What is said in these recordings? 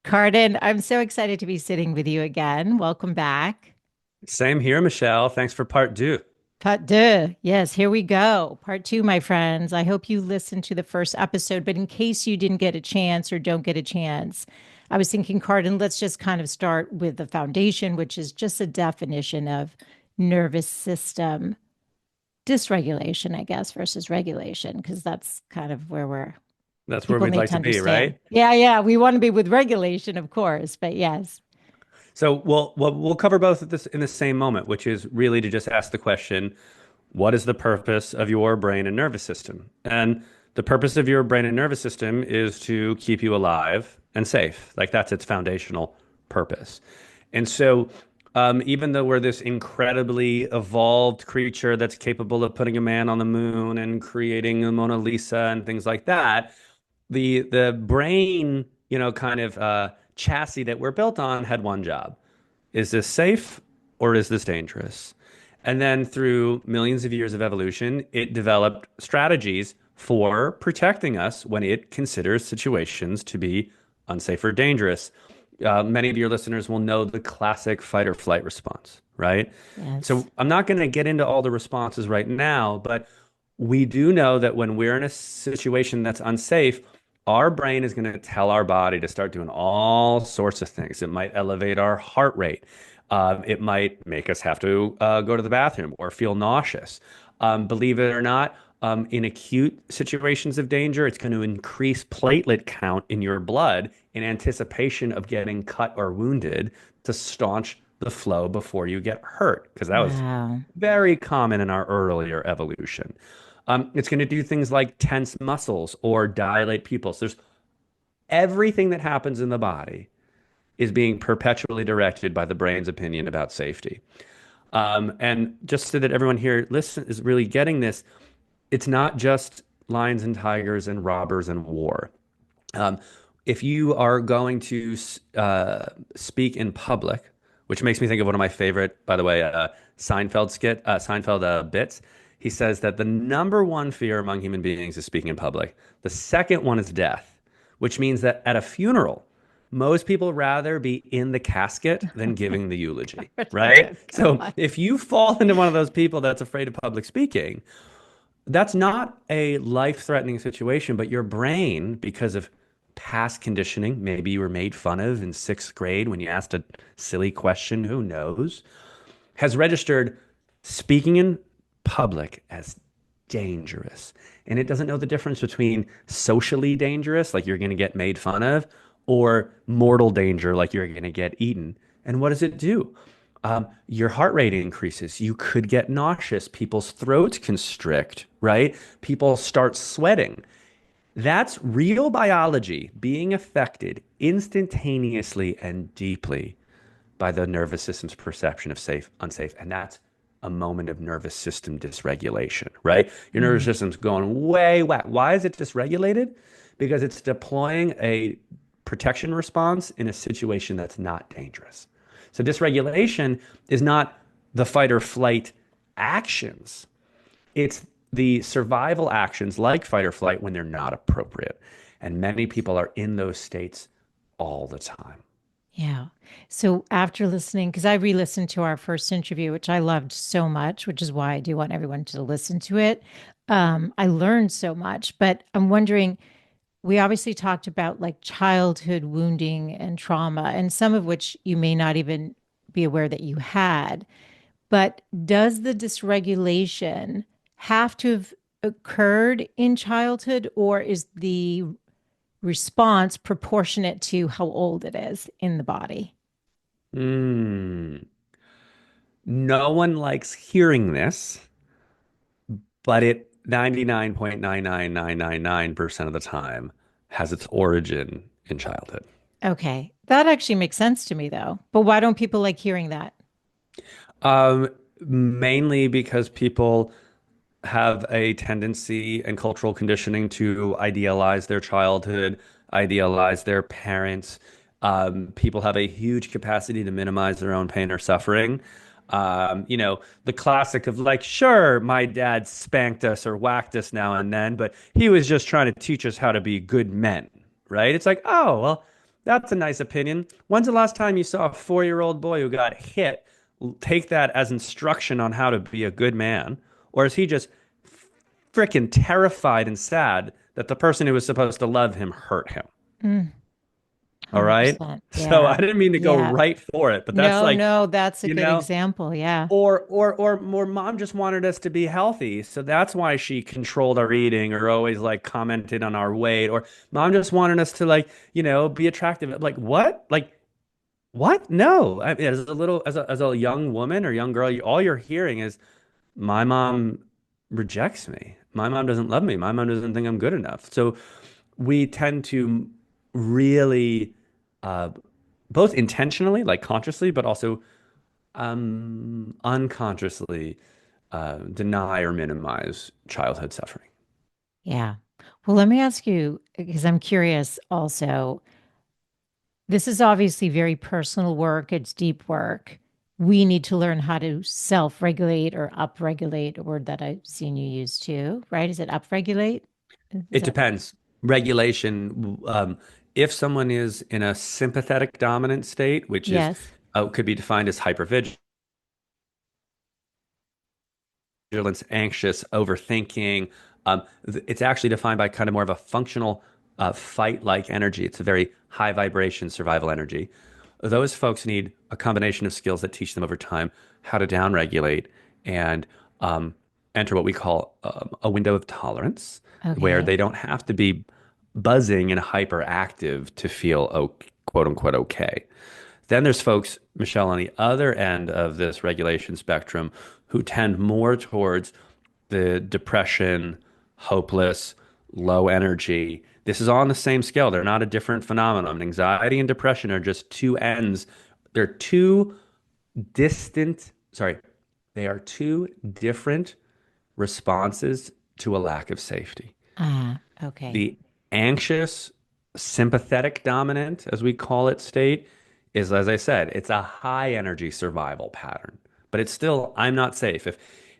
Karden, I'm so excited to be sitting with you again. Welcome back. Same here, Michelle. Thanks for part two. Part deux. Yes, here we go. Part two, my friends. I hope you listened to the first episode, but in case you didn't get a chance or don't get a chance, I was thinking, Karden, let's just kind of start with the foundation, which is just a definition of nervous system dysregulation, I guess, versus regulation, because that's kind of where That's where people we'd need like to to be, understand. right? Yeah. We want to be with regulation, of course, but yes. So we'll cover both of this in the same moment, which is really to just ask the question, what is the purpose of your brain and nervous system? And the purpose of your brain and nervous system is to keep you alive and safe. Like that's its foundational purpose. And so even though we're this incredibly evolved creature that's capable of putting a man on the moon and creating a Mona Lisa and things like that, the brain, kind of chassis that we're built on had one job. Is this safe or is this dangerous? And then through millions of years of evolution, it developed strategies for protecting us when it considers situations to be unsafe or dangerous. Many of your listeners will know the classic fight or flight response, right? Yes. So I'm not going to get into all the responses right now, but we do know that when we're in a situation that's unsafe, our brain is going to tell our body to start doing all sorts of things. It might elevate our heart rate. It might make us have to go to the bathroom or feel nauseous. Believe it or not, in acute situations of danger, it's going to increase platelet count in your blood in anticipation of getting cut or wounded to staunch the flow before you get hurt, because that was Wow. very common in our earlier evolution. It's going to do things like tense muscles or dilate pupils. There's everything that happens in the body is being perpetually directed by the brain's opinion about safety. And just so that everyone here listen is really getting this, it's not just lions and tigers and robbers and war. Um, if you are going to speak in public, which makes me think of one of my favorite, by the way, Seinfeld bits. He says that the number one fear among human beings is speaking in public. The second one is death, which means that at a funeral, most people rather be in the casket than giving the eulogy, right? So God. if you fall into one of those people that's afraid of public speaking, that's not a life-threatening situation, but your brain, because of past conditioning, maybe you were made fun of in sixth grade when you asked a silly question, who knows, has registered speaking in public as dangerous. And it doesn't know the difference between socially dangerous, like you're going to get made fun of, or mortal danger, like you're going to get eaten. And what does it do? Your heart rate increases. You could get nauseous. People's throats constrict, right? People start sweating. That's real biology being affected instantaneously and deeply by the nervous system's perception of safe, unsafe. And that's a moment of nervous system dysregulation, right? Your nervous Mm. system's going way whack. Why is it dysregulated? Because it's deploying a protection response in a situation that's not dangerous. So dysregulation is not the fight or flight actions. It's the survival actions like fight or flight when they're not appropriate. And many people are in those states all the time. Yeah. So after listening, because I re-listened to our first interview, which I loved so much, which is why I do want everyone to listen to it. I learned so much, but I'm wondering, we obviously talked about like childhood wounding and trauma, and some of which you may not even be aware that you had. But does the dysregulation have to have occurred in childhood, or is the response proportionate to how old it is in the body? Mm. No one likes hearing this, but it 99.99999% of the time has its origin in childhood. Okay. That actually makes sense to me, though. But why don't people like hearing that? Um, Mainly because people have a tendency and cultural conditioning to idealize their childhood, idealize their parents. People have a huge capacity to minimize their own pain or suffering. The classic of like, sure, my dad spanked us or whacked us now and then, but he was just trying to teach us how to be good men, right? It's like, oh, well, That's a nice opinion. When's the last time you saw a 4-year-old boy who got hit take that as instruction on how to be a good man? Or is he just freaking terrified and sad that the person who was supposed to love him hurt him? Mm, All right. 100%. So I Yeah. didn't mean to go Yeah. right for it, but that's No, like, no, that's a you good know, example. Yeah. or more mom just wanted us to be healthy. So that's why she controlled our eating or always like commented on our weight. Or mom just wanted us to like, be attractive. Like what? Like what? No. As a little as a young woman or young girl, all you're hearing is my mom rejects me. My mom doesn't love me. My mom doesn't think I'm good enough. So we tend to really uh, both intentionally, like consciously, but also unconsciously deny or minimize childhood suffering. Yeah. Well, let me ask you, because I'm curious also. This is obviously very personal work, it's deep work. We need to learn how to self regulate or upregulate, a word that I've seen you use too, right? Is it upregulate? Is It that? depends. Regulation, if someone is in a sympathetic dominant state, which is Yes. could be defined as hypervigilance, anxious, overthinking. It's actually defined by kind of more of a functional fight-like energy. It's a very high vibration survival energy. Those folks need a combination of skills that teach them over time how to downregulate and um, enter what we call a window of tolerance, where Okay. they don't have to be buzzing and hyperactive to feel quote unquote okay. Then there's folks, Michelle, on the other end of this regulation spectrum who tend more towards the depression, hopeless, low energy. This is all on the same scale. They're not a different phenomenon. Anxiety and depression are just two ends. They're two distant, sorry, they are two different responses to a lack of safety. Okay. The anxious, sympathetic dominant, as we call it, state is, as I said, it's a high energy survival pattern. But it's still, I'm not safe.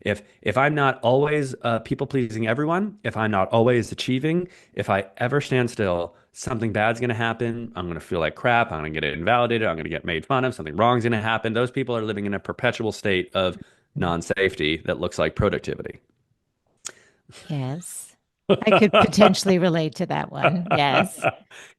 If I'm not always people pleasing everyone, if I'm not always achieving, if I ever stand still, something bad's going to happen. I'm going to feel like crap. I'm going to get invalidated. I'm going to get made fun of. Something wrong's going to happen. Those people are living in a perpetual state of non-safety that looks like productivity. Yes. I could potentially relate to that one. Yes.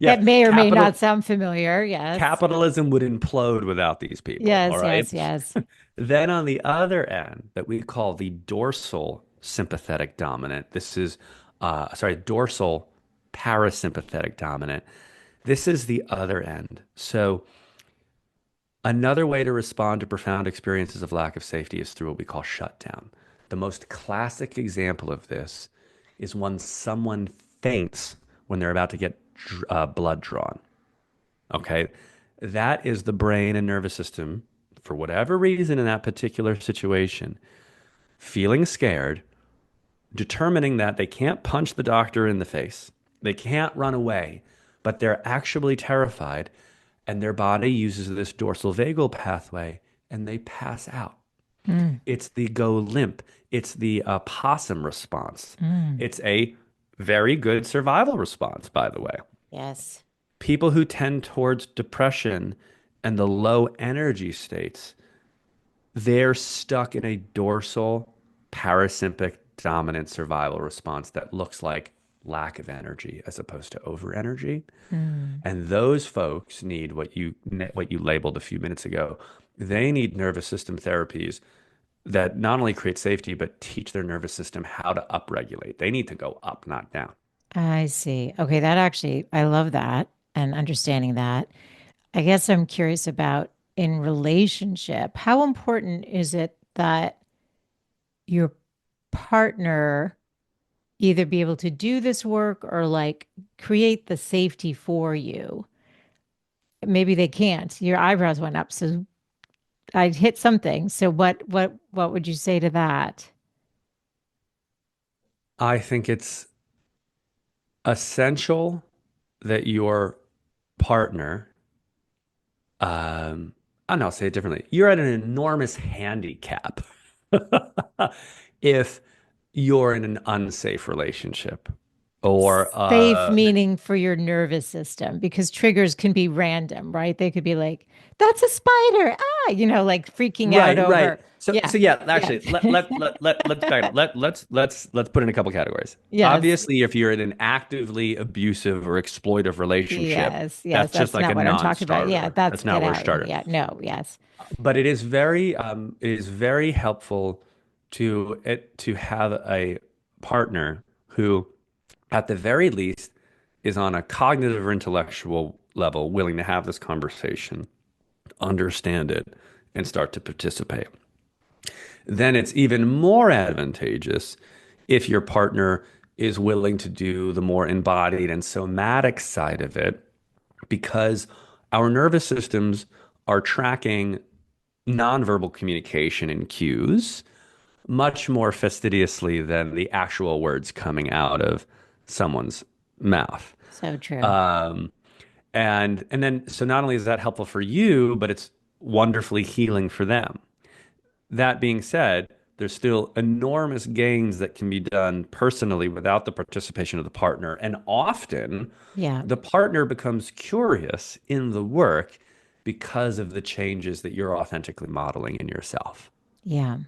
Yeah, That may or may not capital sound familiar. Yes. capitalism would implode without these people, all Yes, right? yes, yes. Then on the other end, that we call the dorsal sympathetic dominant, this is, sorry, dorsal parasympathetic dominant. This is the other end. So another way to respond to profound experiences of lack of safety is through what we call shutdown. The most classic example of this is when someone faints when they're about to get blood drawn. Okay. That is the brain and nervous system, for whatever reason in that particular situation, feeling scared, determining that they can't punch the doctor in the face, they can't run away, but they're actually terrified, and their body uses this dorsal vagal pathway and they pass out. Mm, It's the go limp, it's the possum response. mm. It's a very good survival response, by the way. Yes. People who tend towards depression and the low energy states, they're stuck in a dorsal parasympathetic dominant survival response that looks like lack of energy as opposed to over energy. Mm. And those folks need what you labeled a few minutes ago. They need nervous system therapies that not only create safety but teach their nervous system how to upregulate. They need to go up, not down. I see. Okay, that actually, I love that and understanding that. I guess I'm curious about in relationship, how important is it that your partner either be able to do this work or like create the safety for you? Maybe they can't. Your eyebrows went up, so I hit something. So what would you say to that? I think it's essential that your partner, I'll say it differently. You're at an enormous handicap if you're in an unsafe relationship. or Safe meaning for your nervous system because triggers can be random, right? They could be like, that's a spider. Ah, like freaking out right, right. over. So Yeah. so yeah, Yeah. actually let's back it up. Let's put in a couple categories. Yes. Obviously, if you're in an actively abusive or exploitive relationship, Yes. Yes. that's just That's like a not what I'm talking about. Yeah. non-starter. That's That's not get where a out. starter. Yeah. No. Yes. But it is very helpful to have a partner who, at the very least, is on a cognitive or intellectual level willing to have this conversation, understand it, and start to participate. Then it's even more advantageous if your partner is willing to do the more embodied and somatic side of it, because our nervous systems are tracking nonverbal communication and cues much more fastidiously than the actual words coming out of someone's mouth. So true. Um, and then so not only is that helpful for you, but it's wonderfully healing for them. That being said, there's still enormous gains that can be done personally without the participation of the partner. And often Yeah. the partner becomes curious in the work because of the changes that you're authentically modeling in yourself. Yeah.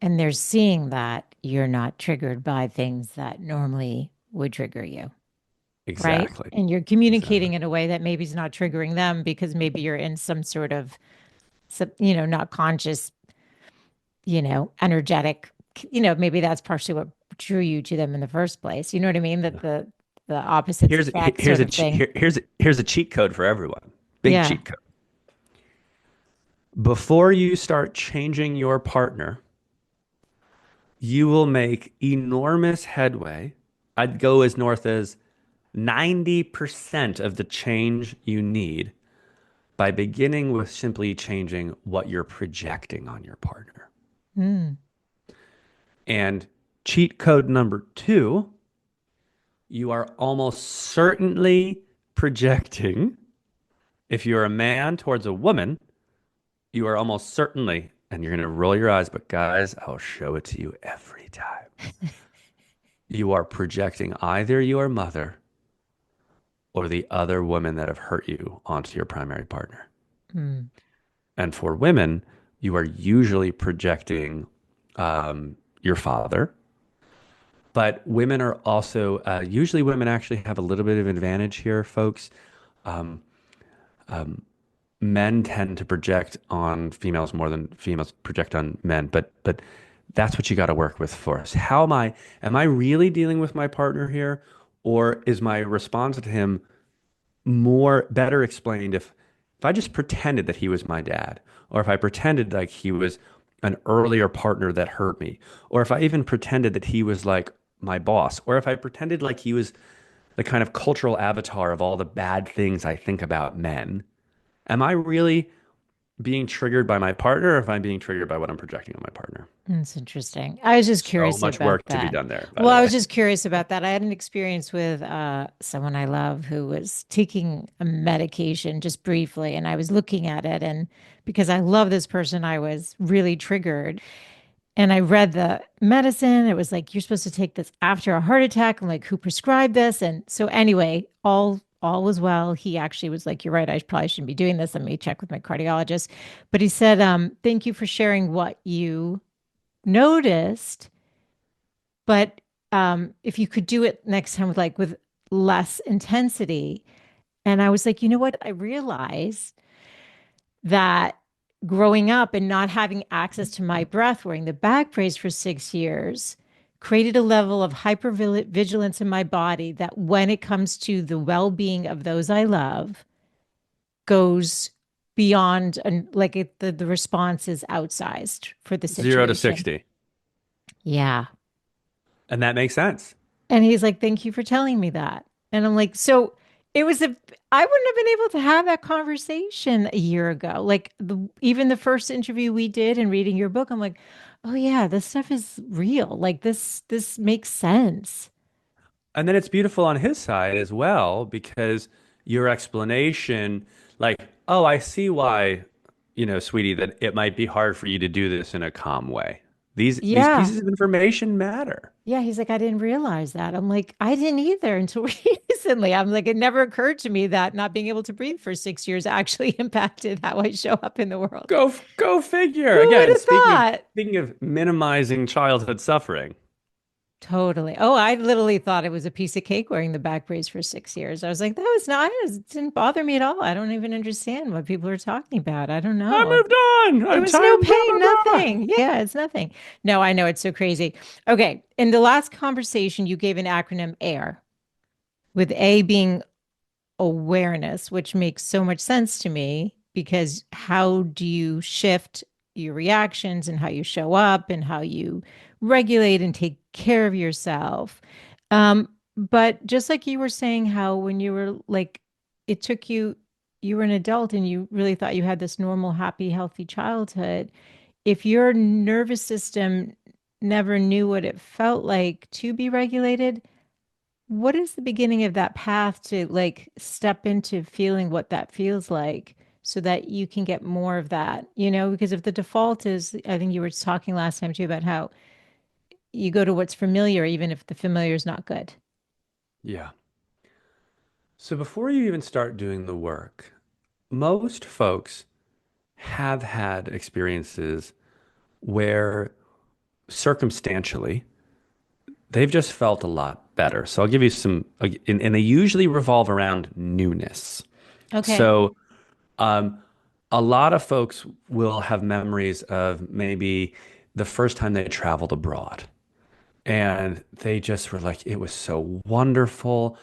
And they're seeing that you're not triggered by things that normally would trigger you, right? Exactly. And you're Exactly. communicating in a way that maybe is not triggering them because maybe you're in some sort of, not conscious, energetic, maybe that's partially what drew you to them in the first place. You know what I mean? That the opposites Here's attract here's sort a of thing. here's a cheat code for everyone. Big Yeah. cheat code. Before you start changing your partner, you will make enormous headway. I'd go as north as 90% of the change you need by beginning with simply changing what you're projecting on your partner. Mm. And cheat code number two, you are almost certainly projecting, if you're a man towards a woman, you are almost certainly, and you're going to roll your eyes, but guys, I'll show it to you every time. You are projecting either your mother or the other women that have hurt you onto your primary partner. Mm. And for women, you are usually projecting your father. But women are also, usually women actually have a little bit of advantage here, folks. Um, Men tend to project on females more than females project on men, but that's what you got to work with for us. Am I really dealing with my partner here, or is my response to him more better explained if I just pretended that he was my dad, or if I pretended like he was an earlier partner that hurt me, or if I even pretended that he was like my boss, or if I pretended like he was the kind of cultural avatar of all the bad things I think about men. Am I really being triggered by my partner, or if I'm being triggered by what I'm projecting on my partner? That's interesting. I was just So curious much about work to be that. done there, by Well, the I way. was just curious about that. I had an experience with someone I love who was taking a medication just briefly, and I was looking at it, and because I love this person, I was really triggered. And I read the medicine. It was like, you're supposed to take this after a heart attack. I'm like, who prescribed this? And so anyway, all was well. He actually was like, you're right, I probably shouldn't be doing this. Let me check with my cardiologist. But he said, thank you for sharing what you noticed. But if you could do it next time with less intensity. And I was like, you know what? I realized that growing up and not having access to my breath, wearing the back brace for 6 years, created a level of hypervigilance in my body that when it comes to the well-being of those I love, goes beyond and the response is outsized for the 0 to situation. 60. Yeah. And that makes sense. And he's like, thank you for telling me that. And I'm like, so it was I wouldn't have been able to have that conversation a year ago. Like even the first interview we did and reading your book, I'm like, oh yeah, this stuff is real. Like this makes sense. And then it's beautiful on his side as well, because your explanation, like, oh, I see why, sweetie, that it might be hard for you to do this in a calm way. These Yeah. pieces of information matter. Yeah, he's like, I didn't realize that. I'm like, I didn't either until recently. I'm like, it never occurred to me that not being able to breathe for 6 years actually impacted how I show up in the world. Go figure. Who would Again, have thought? speaking of minimizing childhood suffering. Totally. Oh, I literally thought it was a piece of cake wearing the back brace for 6 years. I was like, that was not, it didn't bother me at all. I don't even understand what people are talking about. I don't I know. moved on. There was no Time, blah, pain, blah, blah. nothing. Yeah, it's nothing. No, I know it's so crazy. Okay. In the last conversation, you gave an acronym AIR, with A being awareness, which makes so much sense to me because how do you shift your reactions and how you show up and how you regulate and take care of yourself? But just like you were saying, how when you were like, it took you, you were an adult and you really thought you had this normal, happy, healthy childhood. If your nervous system never knew what it felt like to be regulated, what is the beginning of that path to like step into feeling what that feels like so that you can get more of that, because if the default is, I think you were talking last time too about how you go to what's familiar, even if the familiar is not good. Yeah. So before you even start doing the work, most folks have had experiences where circumstantially they've just felt a lot better. So I'll give you some, and they usually revolve around newness. Okay. So um, a lot of folks will have memories of maybe the first time they traveled abroad. And they just were like, it was so wonderful.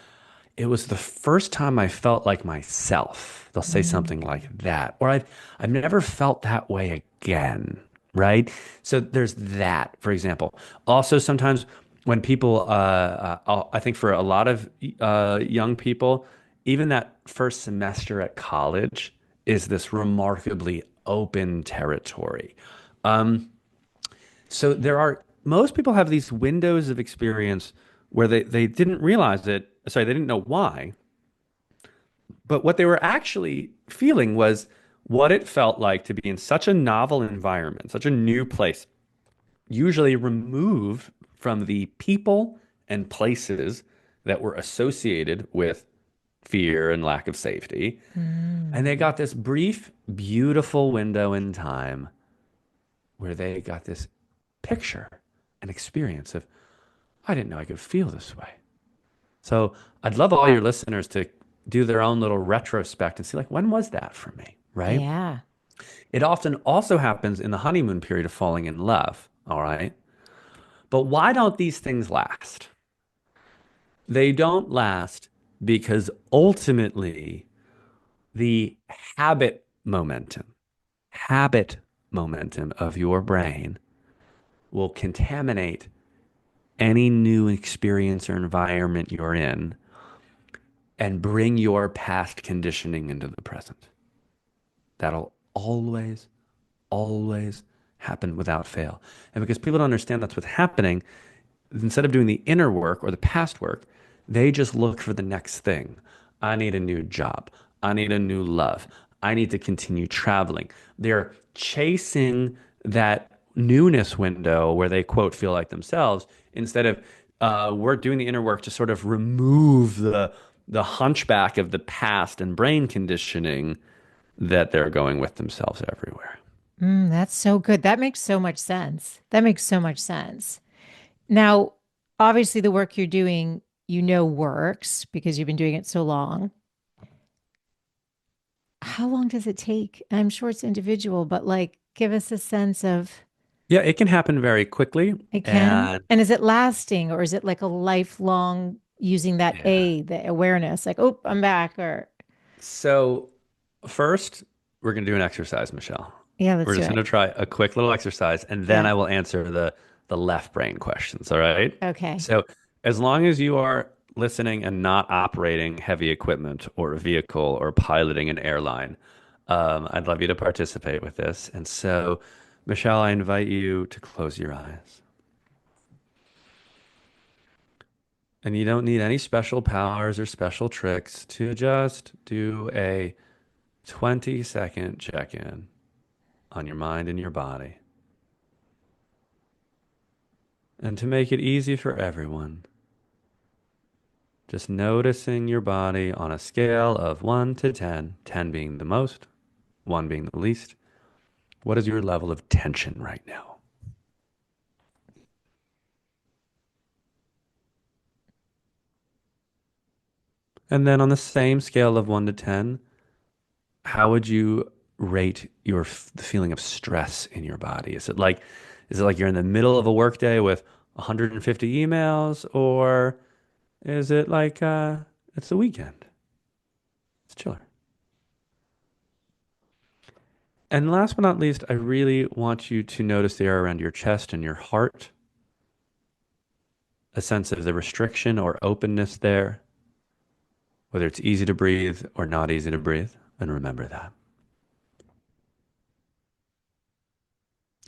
It was the first time I felt like myself. They'll say something Mm. like that. Or I've never felt that way again. Right. So there's that, for example. Also, sometimes when people, I think for a lot of young people, even that first semester at college is this remarkably open territory. Um, so there are most people have these windows of experience where they didn't realize it. Sorry, they didn't know why, but what they were actually feeling was what it felt like to be in such a novel environment, such a new place, usually removed from the people and places that were associated with fear and lack of safety. And Mm. they got this brief, beautiful window in time where they got this picture, an experience of, I didn't know I could feel this way. So I'd love all your listeners to do their own little retrospect and see, like, when was that for me? Right? Yeah. It often also happens in the honeymoon period of falling in love. All right. But why don't these things last? They don't last because ultimately the habit momentum, habit momentum of your brain will contaminate any new experience or environment you're in and bring your past conditioning into the present. That'll always happen without fail. And because people don't understand that's what's happening, instead of doing the inner work or the past work, they just look for the next thing. I need a new job. I need a new love. I need to continue traveling. They're chasing that newness window where they quote feel like themselves instead of we're doing the inner work to sort of remove the hunchback of the past and brain conditioning that they're going with themselves everywhere. That's so good. That makes so much sense. That makes so much sense. Now, obviously, the work you're doing, works because you've been doing it so long. How long does it take? I'm sure it's individual, but like give us a sense of Yeah, it can happen very quickly. it can. And And is it lasting or is it like a lifelong using that yeah. A, the awareness, like, oh, I'm back, or So first, we're going to do an exercise, Michelle. yeah, We're let's do just going it. to try a quick little exercise, and then Yeah. I will answer the left brain questions. All right. Okay. So as long as you are listening and not operating heavy equipment or a vehicle or piloting an airline, I'd love you to participate with this. And so, Michelle, I invite you to close your eyes. And you don't need any special powers or special tricks to just do a 20-second check-in. On your mind and your body. And to make it easy for everyone, just noticing your body on a scale of 1 to 10, 10 being the most, 1 being the least. What is your level of tension right now? And then on the same scale of 1 to 10, how would you rate the feeling of stress in your body? Is it like you're in the middle of a workday with 150 emails, or is it like it's the weekend? It's chiller. And last but not least, I really want you to notice the area around your chest and your heart, a sense of the restriction or openness there, whether it's easy to breathe or not easy to breathe. And remember that.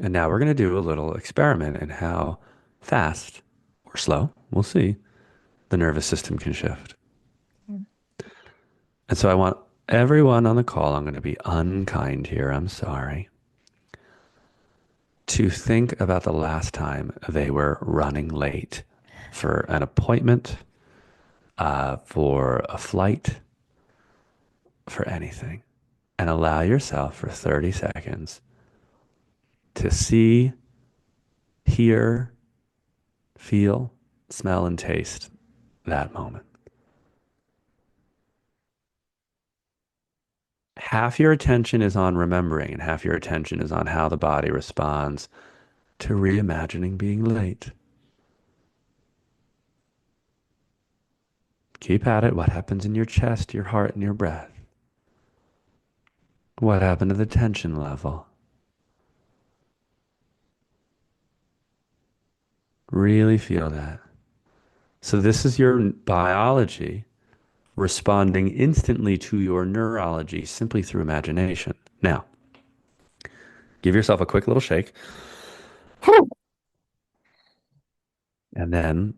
And now we're going to do a little experiment in how fast or slow, we'll see, the nervous system can shift. And so I want everyone on the call, I'm going to be unkind here, I'm sorry, to think about the last time they were running late for an appointment, for a flight, for anything. And allow yourself for 30 seconds to see, hear, feel, smell, and taste that moment. Half your attention is on remembering, and half your attention is on how the body responds to reimagining being late. Keep at it. What happens in your chest, your heart, and your breath? What happened to the tension level? Really feel that. So, this is your biology responding instantly to your neurology simply through imagination. Now, give yourself a quick little shake, and then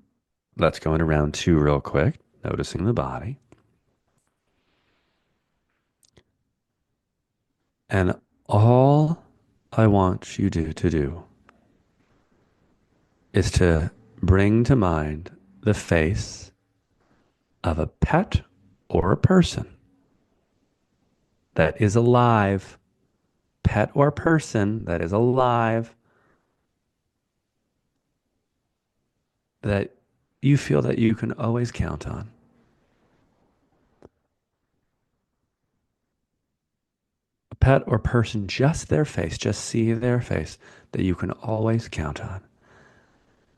let's go into round 2 real quick, noticing the body. And all I want you to do is to bring to mind the face of a pet or a person that is alive, pet or person that is alive, that you feel that you can always count on. A pet or person, just their face, just see their face that you can always count on.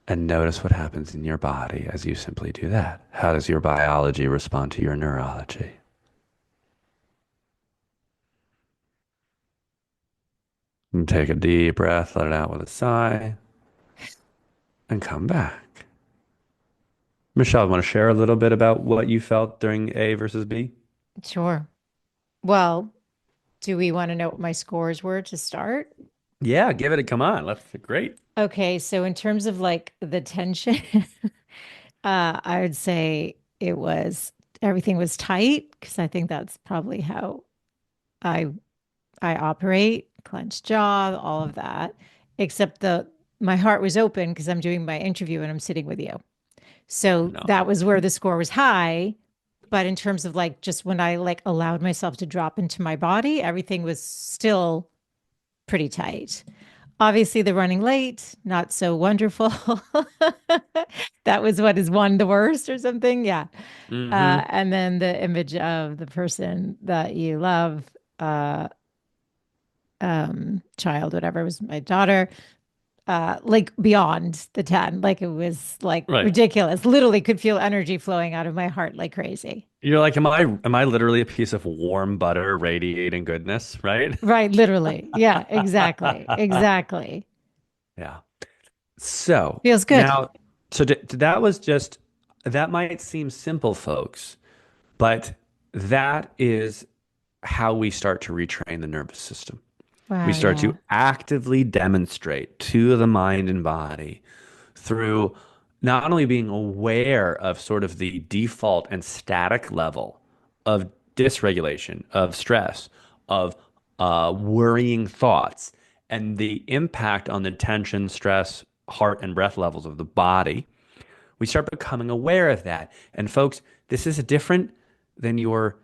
And notice what happens in your body as you simply do that. How does your biology respond to your neurology? And take a deep breath, let it out with a sigh, and come back. Michelle, want to share a little bit about what you felt during A versus B? Sure. Well, do we want to know what my scores were to start? Yeah, give it a come on. That's great. Okay, so in terms of like the tension, I would say it was everything was tight because I think that's probably how I I operate, clenched jaw, all of that, except the my heart was open because I'm doing my interview and I'm sitting with you. So No. that was where the score was high. But in terms of like just when I like allowed myself to drop into my body, everything was still pretty tight. Obviously, the running late, not so wonderful. That was what is one the worst or something. Yeah. Mm-hmm. And then the image of the person that you love, uh, child, whatever was my daughter, like beyond the 10. Like it was like Right. ridiculous. Literally could feel energy flowing out of my heart like crazy. You're like, am I literally a piece of warm butter radiating goodness, right? Right. Literally. Yeah, exactly. Exactly. Yeah. So Feels good. now, that might seem simple, folks, but that is how we start to retrain the nervous system. We Wow. start Yeah. to actively demonstrate to the mind and body through not only being aware of sort of the default and static level of dysregulation, of stress, of worrying thoughts, and the impact on the tension, stress, heart and breath levels of the body, we start becoming aware of that. And folks, this is different than your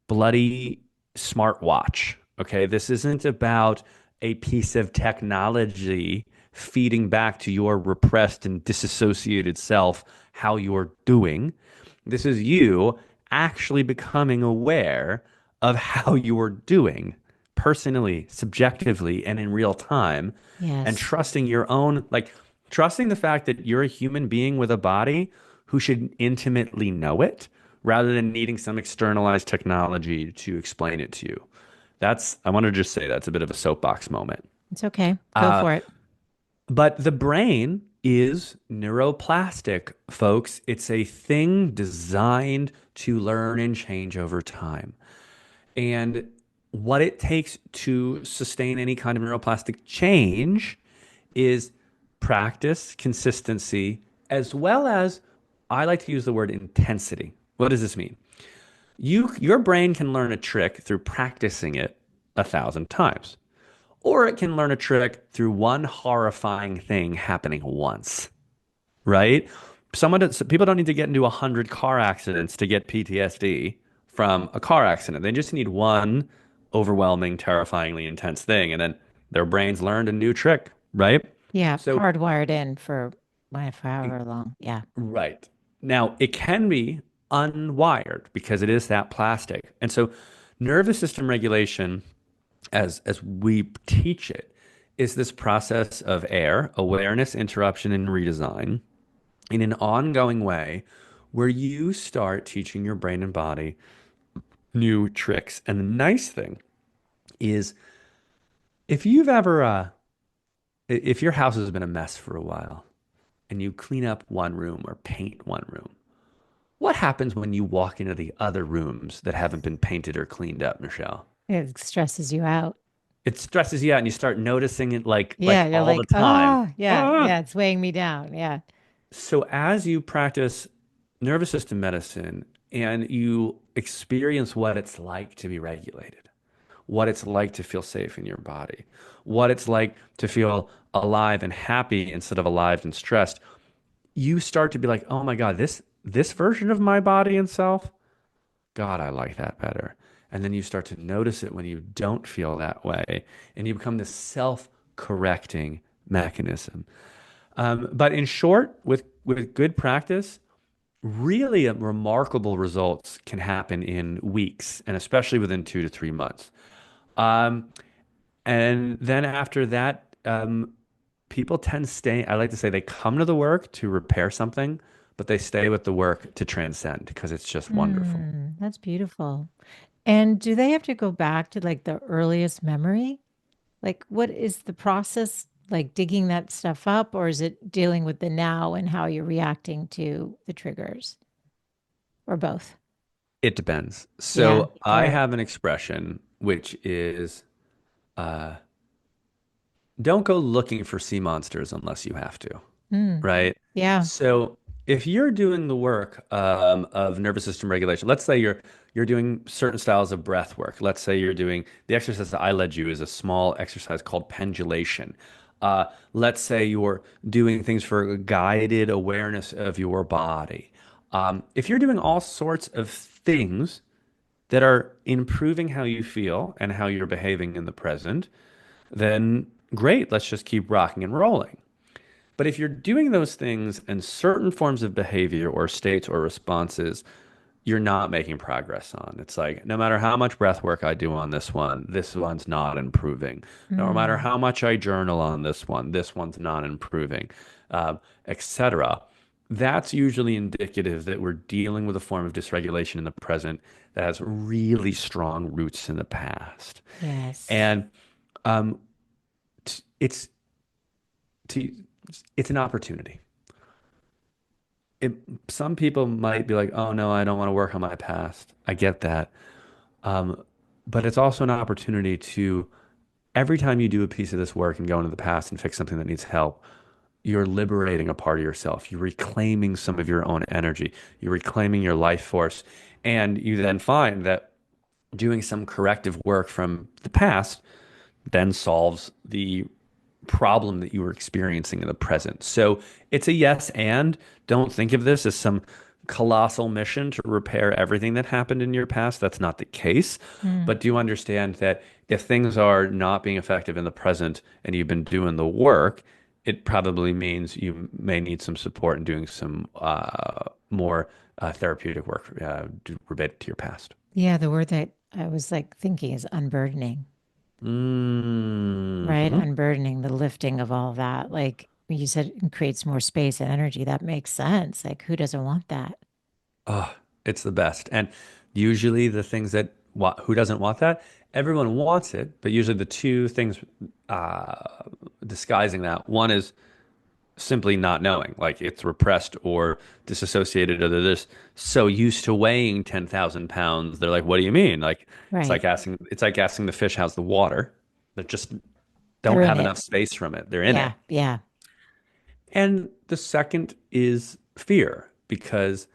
bloody smartwatch. Okay. This isn't about a piece of technology feeding back to your repressed and disassociated self how you're doing. This is you actually becoming aware of how you're doing personally, subjectively, and in real time, and Yes. trusting your own, like trusting the fact that you're a human being with a body who should intimately know it rather than needing some externalized technology to explain it to you. I want to just say that's a bit of a soapbox moment. It's okay. Go Uh, for it. but the brain is neuroplastic, folks. It's a thing designed to learn and change over time. And what it takes to sustain any kind of neuroplastic change is practice, consistency, as well as I like to use the word intensity. What does this mean? Your brain can learn a trick through practicing it 1,000 times, or it can learn a trick through one horrifying thing happening once, right? People don't need to get into 100 car accidents to get PTSD from a car accident. They just need one overwhelming, terrifyingly intense thing, and then their brains learned a new trick, right? Yeah. So, Hardwired in for however long. Yeah. right. Now, it can be unwired because it is that plastic. And so, nervous system regulation, as we teach it, is this process of awareness, interruption, and redesign in an ongoing way where you start teaching your brain and body new tricks. And the nice thing is, if you've ever, if your house has been a mess for a while and you clean up one room or paint one room, what happens when you walk into the other rooms that haven't been painted or cleaned up, Michelle? It stresses you out. It stresses you out and you start noticing it like Yeah. You're all the like, time. oh, yeah. Ah! Yeah. It's weighing me down. Yeah. So as you practice nervous system medicine and you experience what it's like to be regulated, what it's like to feel safe in your body, what it's like to feel alive and happy instead of alive and stressed, you start to be like, "Oh my God, this version of my body and self, God, I like that better." And then you start to notice it when you don't feel that way, and you become this self-correcting mechanism. But in short, with good practice, really remarkable results can happen in weeks, and especially within 2 to 3 months. Um, and then after that, people tend to stay. I like to say they come to the work to repair something, but they stay with the work to transcend because it's just wonderful. That's beautiful. And do they have to go back to like the earliest memory? Like, what is the process like digging that stuff up, or is it dealing with the now and how you're reacting to the triggers, or both? It depends. Yeah, So I fair. have an expression which is uh, don't go looking for sea monsters unless you have to. Mm, Right? yeah, So if you're doing the work of nervous system regulation, let's say you're doing certain styles of breath work. Let's say you're doing the exercise that I led you is a small exercise called pendulation. Let's say you're doing things for guided awareness of your body. If you're doing all sorts of things that are improving how you feel and how you're behaving in the present, then great, let's just keep rocking and rolling. But if you're doing those things and certain forms of behavior or states or responses, you're not making progress on. It's like no matter how much breath work I do on this one's not improving. No matter mm, how much I journal on this one's not improving, etc. That's usually indicative that we're dealing with a form of dysregulation in the present that has really strong roots in the past. yes. And um, it's to, it's an opportunity. it, some people might be like, oh no, I don't want to work on my past. I get that. Um, but it's also an opportunity to, every time you do a piece of this work and go into the past and fix something that needs help, you're liberating a part of yourself. You're reclaiming some of your own energy. You're reclaiming your life force. And you then find that doing some corrective work from the past then solves the problem that you were experiencing in the present. So it's a yes and. Don't think of this as some colossal mission to repair everything that happened in your past. That's not the case. Mm. But do understand that if things are not being effective in the present and you've been doing the work, it probably means you may need some support in doing some more therapeutic work related to your past. Yeah, the word that I was like thinking is unburdening, right? Hmm. Unburdening, the lifting of all that. Like you said, it creates more space and energy. That makes sense. Like, who doesn't want that? Oh, it's the best. And usually the things that who doesn't want that? Everyone wants it, but usually the two things uh, disguising that one is simply not knowing, like it's repressed or disassociated, or they're just so used to weighing 10,000 pounds. They're like, "What do you mean?" Like Right. it's like asking the fish how's the water. They just They're don't in have it. enough space from it. They're in Yeah. it. Yeah. And the second is fear, because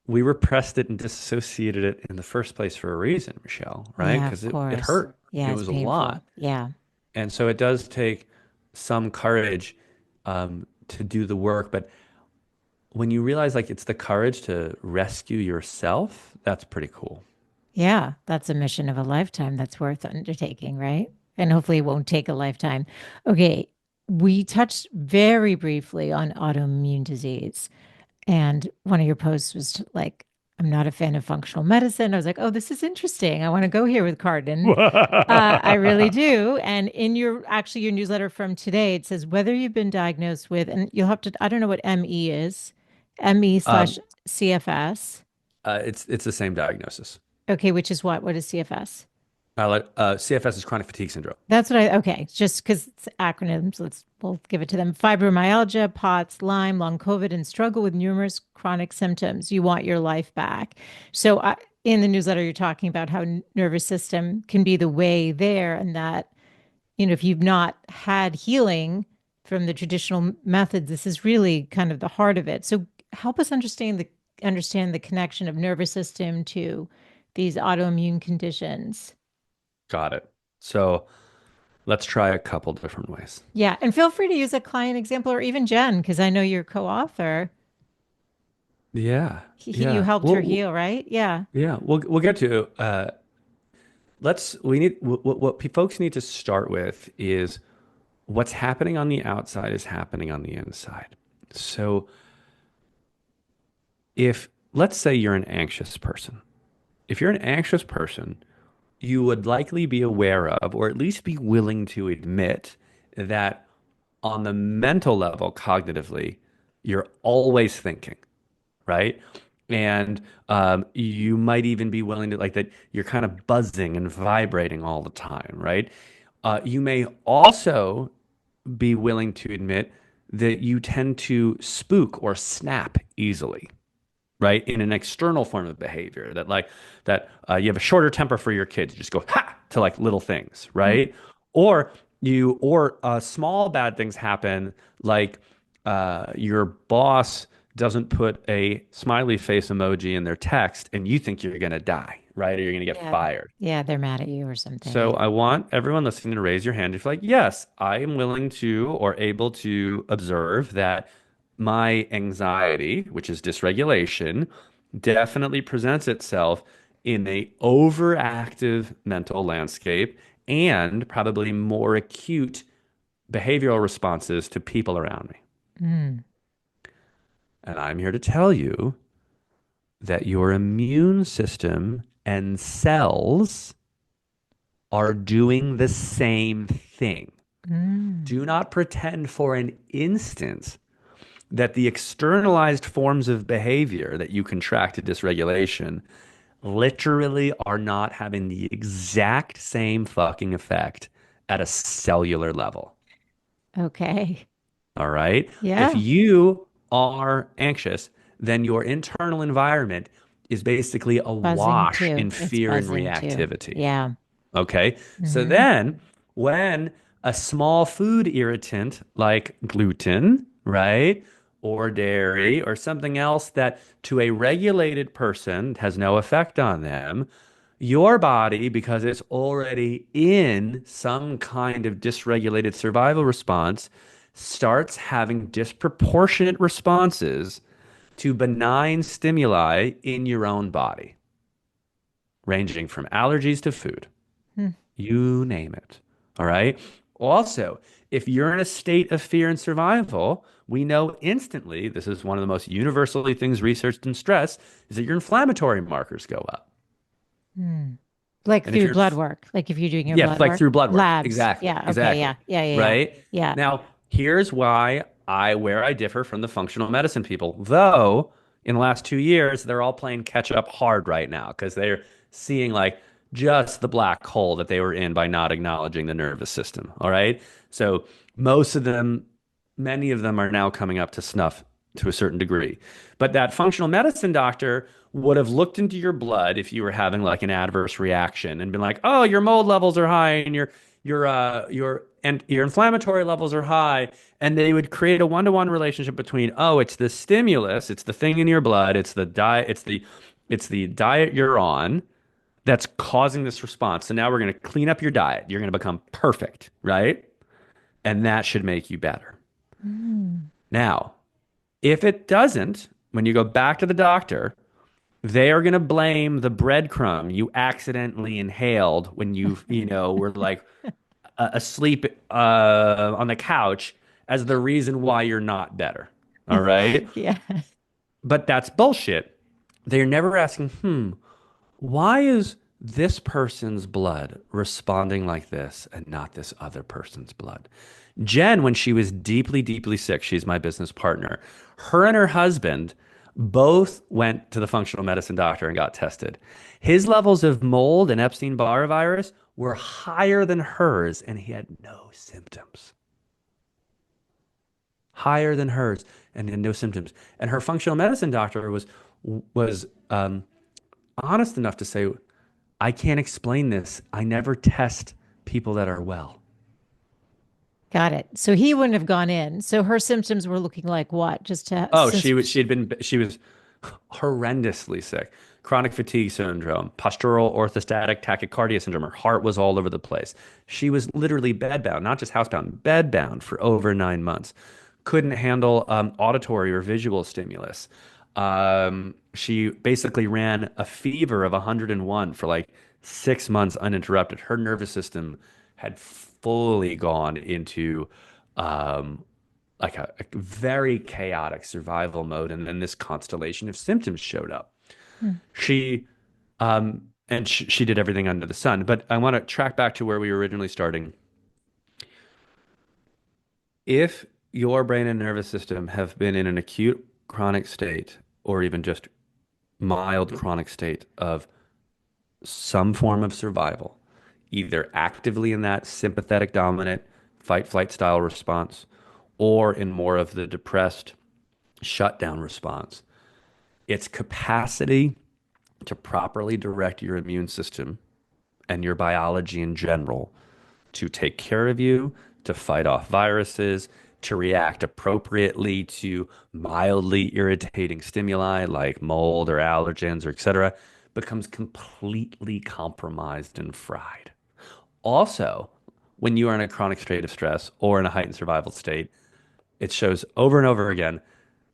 we repressed it and disassociated it in the first place for a reason, Michelle, right? Yeah, of Because it course. hurt. Yeah, It it's was a painful. lot. Yeah. And so it does take some courage to do the work. But when you realize like it's the courage to rescue yourself, that's pretty cool. Yeah. That's a mission of a lifetime that's worth undertaking, right? And hopefully it won't take a lifetime. Okay. We touched very briefly on autoimmune disease. And one of your posts was like, I'm not a fan of functional medicine. I was like, oh, this is interesting. I want to go here with Karden. I really do. And in your newsletter from today, it says whether you've been diagnosed with, and you'll have to, I don't know what ME is, ME slash Um, CFS. it's the same diagnosis. Okay, which is what? What is CFS? CFS is chronic fatigue syndrome. That's what okay. Just because it's acronyms, we'll give it to them. Fibromyalgia, POTS, Lyme, long COVID, and struggle with numerous chronic symptoms. You want your life back. So in the newsletter, you're talking about how nervous system can be the way there, and that if you've not had healing from the traditional methods, this is really kind of the heart of it. So help us understand the connection of nervous system to these autoimmune conditions. Got it. So let's try a couple different ways. Yeah, and feel free to use a client example or even Jen, because I know you're co-author. Yeah, You yeah. helped her Well, heal, right? Yeah. yeah. We'll get to. We need folks need to start with is what's happening on the outside is happening on the inside. So if let's say you're an anxious person, if you're an anxious person, you would likely be aware of, or at least be willing to admit that on the mental level, cognitively, you're always thinking, right? And you might even be willing to like that you're kind of buzzing and vibrating all the time, right? You may also be willing to admit that you tend to spook or snap easily, right? In an external form of behavior that you have a shorter temper for your kids, you just go ha to like little things, Mm. right? Or small bad things happen, like your boss doesn't put a smiley face emoji in their text, and you think you're gonna die, right? Or you're gonna get Yeah. fired. Yeah, they're mad at you or something. So Yeah. I want everyone listening to raise your hand if like, yes, I am willing to or able to observe that my anxiety, which is dysregulation, definitely presents itself in a overactive mental landscape and probably more acute behavioral responses to people around me. Mm. And I'm here to tell you that your immune system and cells are doing the same thing. Mm. Do not pretend for an instant that the externalized forms of behavior that you contract to dysregulation literally are not having the exact same fucking effect at a cellular level. Okay. All right. If Yeah. you are anxious, then your internal environment is basically Buzzing awash too. in It's fear and buzzing too. reactivity. Yeah. Okay. So Hmm. then when a small food irritant like gluten, right, or dairy or something else that to a regulated person has no effect on them, Your body, because it's already in some kind of dysregulated survival response, starts having disproportionate responses to benign stimuli in your own body, ranging from allergies to food. Hmm. You name it. All right. Also, if you're in a state of fear and survival, we know instantly, this is one of the most universally things researched in stress, is that your inflammatory markers go up. Hmm. Like And if through you're, blood work, like if you're doing your yeah, blood like work, through blood work. labs. Exactly. Yeah. Okay. Exactly. Yeah. Yeah. Yeah. Yeah. Right. Yeah. Now, here's where I differ from the functional medicine people. Though in the last 2 years, they're all playing catch up hard right now because they're seeing like just the black hole that they were in by not acknowledging the nervous system. All right. So most of them, many of them are now coming up to snuff to a certain degree. But that functional medicine doctor would have looked into your blood if you were having like an adverse reaction and been like, "Oh, your mold levels are high and your inflammatory levels are high," and they would create a one-to-one relationship between, "Oh, it's the stimulus, it's the thing in your blood, it's the diet, it's the diet you're on that's causing this response. So now we're going to clean up your diet. You're going to become perfect, right? And that should make you better." Mm. Now, if it doesn't, when you go back to the doctor, they are going to blame the breadcrumb you accidentally inhaled when were like asleep on the couch as the reason why you're not better. All right. Yeah. But that's bullshit. They're never asking, why is this person's blood responding like this and not this other person's blood? Jen, when she was deeply, deeply sick, she's my business partner. Her and her husband both went to the functional medicine doctor and got tested. His levels of mold and Epstein-Barr virus were higher than hers, and he had no symptoms. Higher than hers, and had no symptoms. And her functional medicine doctor was honest enough to say, "I can't explain this. I never test people that are well." Got it. So he wouldn't have gone in. So her symptoms were looking like what? Just to Oh, since she was horrendously sick. Chronic fatigue syndrome, postural orthostatic tachycardia syndrome. Her heart was all over the place. She was literally bedbound, not just housebound, bedbound for over 9 months. Couldn't handle auditory or visual stimulus. She basically ran a fever of 101 for like 6 months uninterrupted. Her nervous system had fully gone into um, like a very chaotic survival mode, and then this constellation of symptoms showed up. Hmm. She did everything under the sun. But I want to track back to where we were originally starting. If your brain and nervous system have been in an acute chronic state, or even just mild chronic state of some form of survival, either actively in that sympathetic dominant fight flight style response, or in more of the depressed shutdown response, its capacity to properly direct your immune system and your biology in general to take care of you, to fight off viruses, to react appropriately to mildly irritating stimuli like mold or allergens or etc., becomes completely compromised and fried. Also, when you are in a chronic state of stress or in a heightened survival state, it shows over and over again